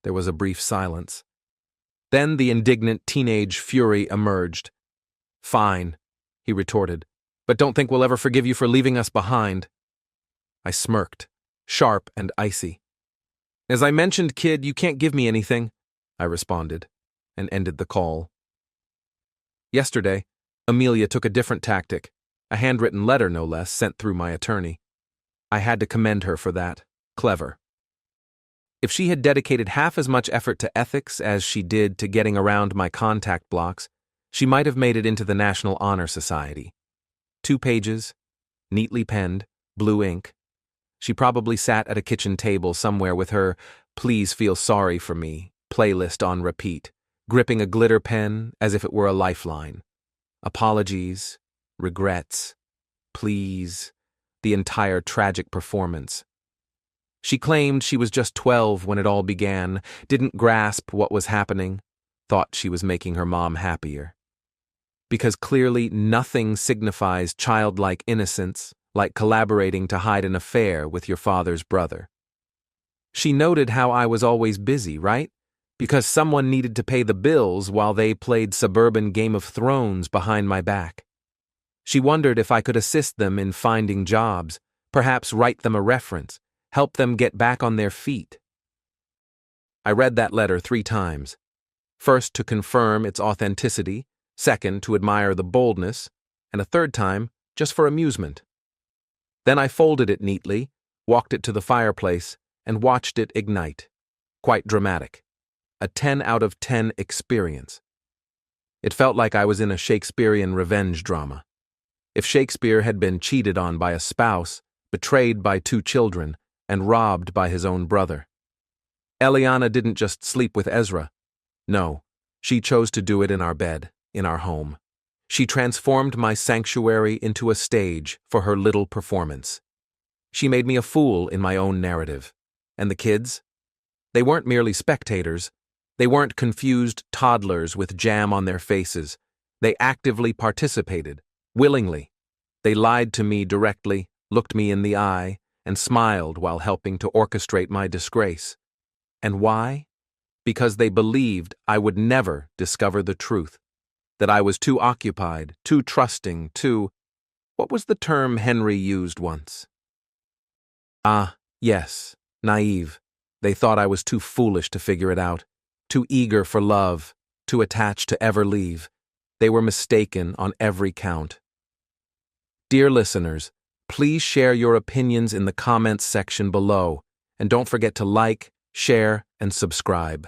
B: There was a brief silence. Then the indignant teenage fury emerged. Fine, he retorted, but don't think we'll ever forgive you for leaving us behind. I smirked, sharp and icy. As I mentioned, kid, you can't give me anything, I responded, and ended the call. Yesterday, Amelia took a different tactic, a handwritten letter no less sent through my attorney. I had to commend her for that. Clever. If she had dedicated half as much effort to ethics as she did to getting around my contact blocks, She might have made it into the National Honor Society. 2 pages, neatly penned, blue ink. She probably sat at a kitchen table somewhere with her "Please Feel Sorry for Me" playlist on repeat, gripping a glitter pen as if it were a lifeline. Apologies, regrets, please, the entire tragic performance. She claimed she was just 12 when it all began, didn't grasp what was happening, thought she was making her mom happier. Because clearly nothing signifies childlike innocence like collaborating to hide an affair with your father's brother. She noted how I was always busy, right? Because someone needed to pay the bills while they played suburban Game of Thrones behind my back. She wondered if I could assist them in finding jobs, perhaps write them a reference, help them get back on their feet. I read that letter 3 times. First to confirm its authenticity, second to admire the boldness, and a third time just for amusement. Then I folded it neatly, walked it to the fireplace, and watched it ignite. Quite dramatic. A 10 out of 10 experience. It felt like I was in a Shakespearean revenge drama. If Shakespeare had been cheated on by a spouse, betrayed by 2 children, and robbed by his own brother. Eliana didn't just sleep with Ezra. No, she chose to do it in our bed, in our home. She transformed my sanctuary into a stage for her little performance. She made me a fool in my own narrative. And the kids? They weren't merely spectators. They weren't confused toddlers with jam on their faces. They actively participated, willingly. They lied to me directly, looked me in the eye, and smiled while helping to orchestrate my disgrace. And why? Because they believed I would never discover the truth. That I was too occupied, too trusting, what was the term Henry used once? Yes, naive. They thought I was too foolish to figure it out, too eager for love, too attached to ever leave. They were mistaken on every count. Dear listeners, please share your opinions in the comments section below, and don't forget to like, share, and subscribe.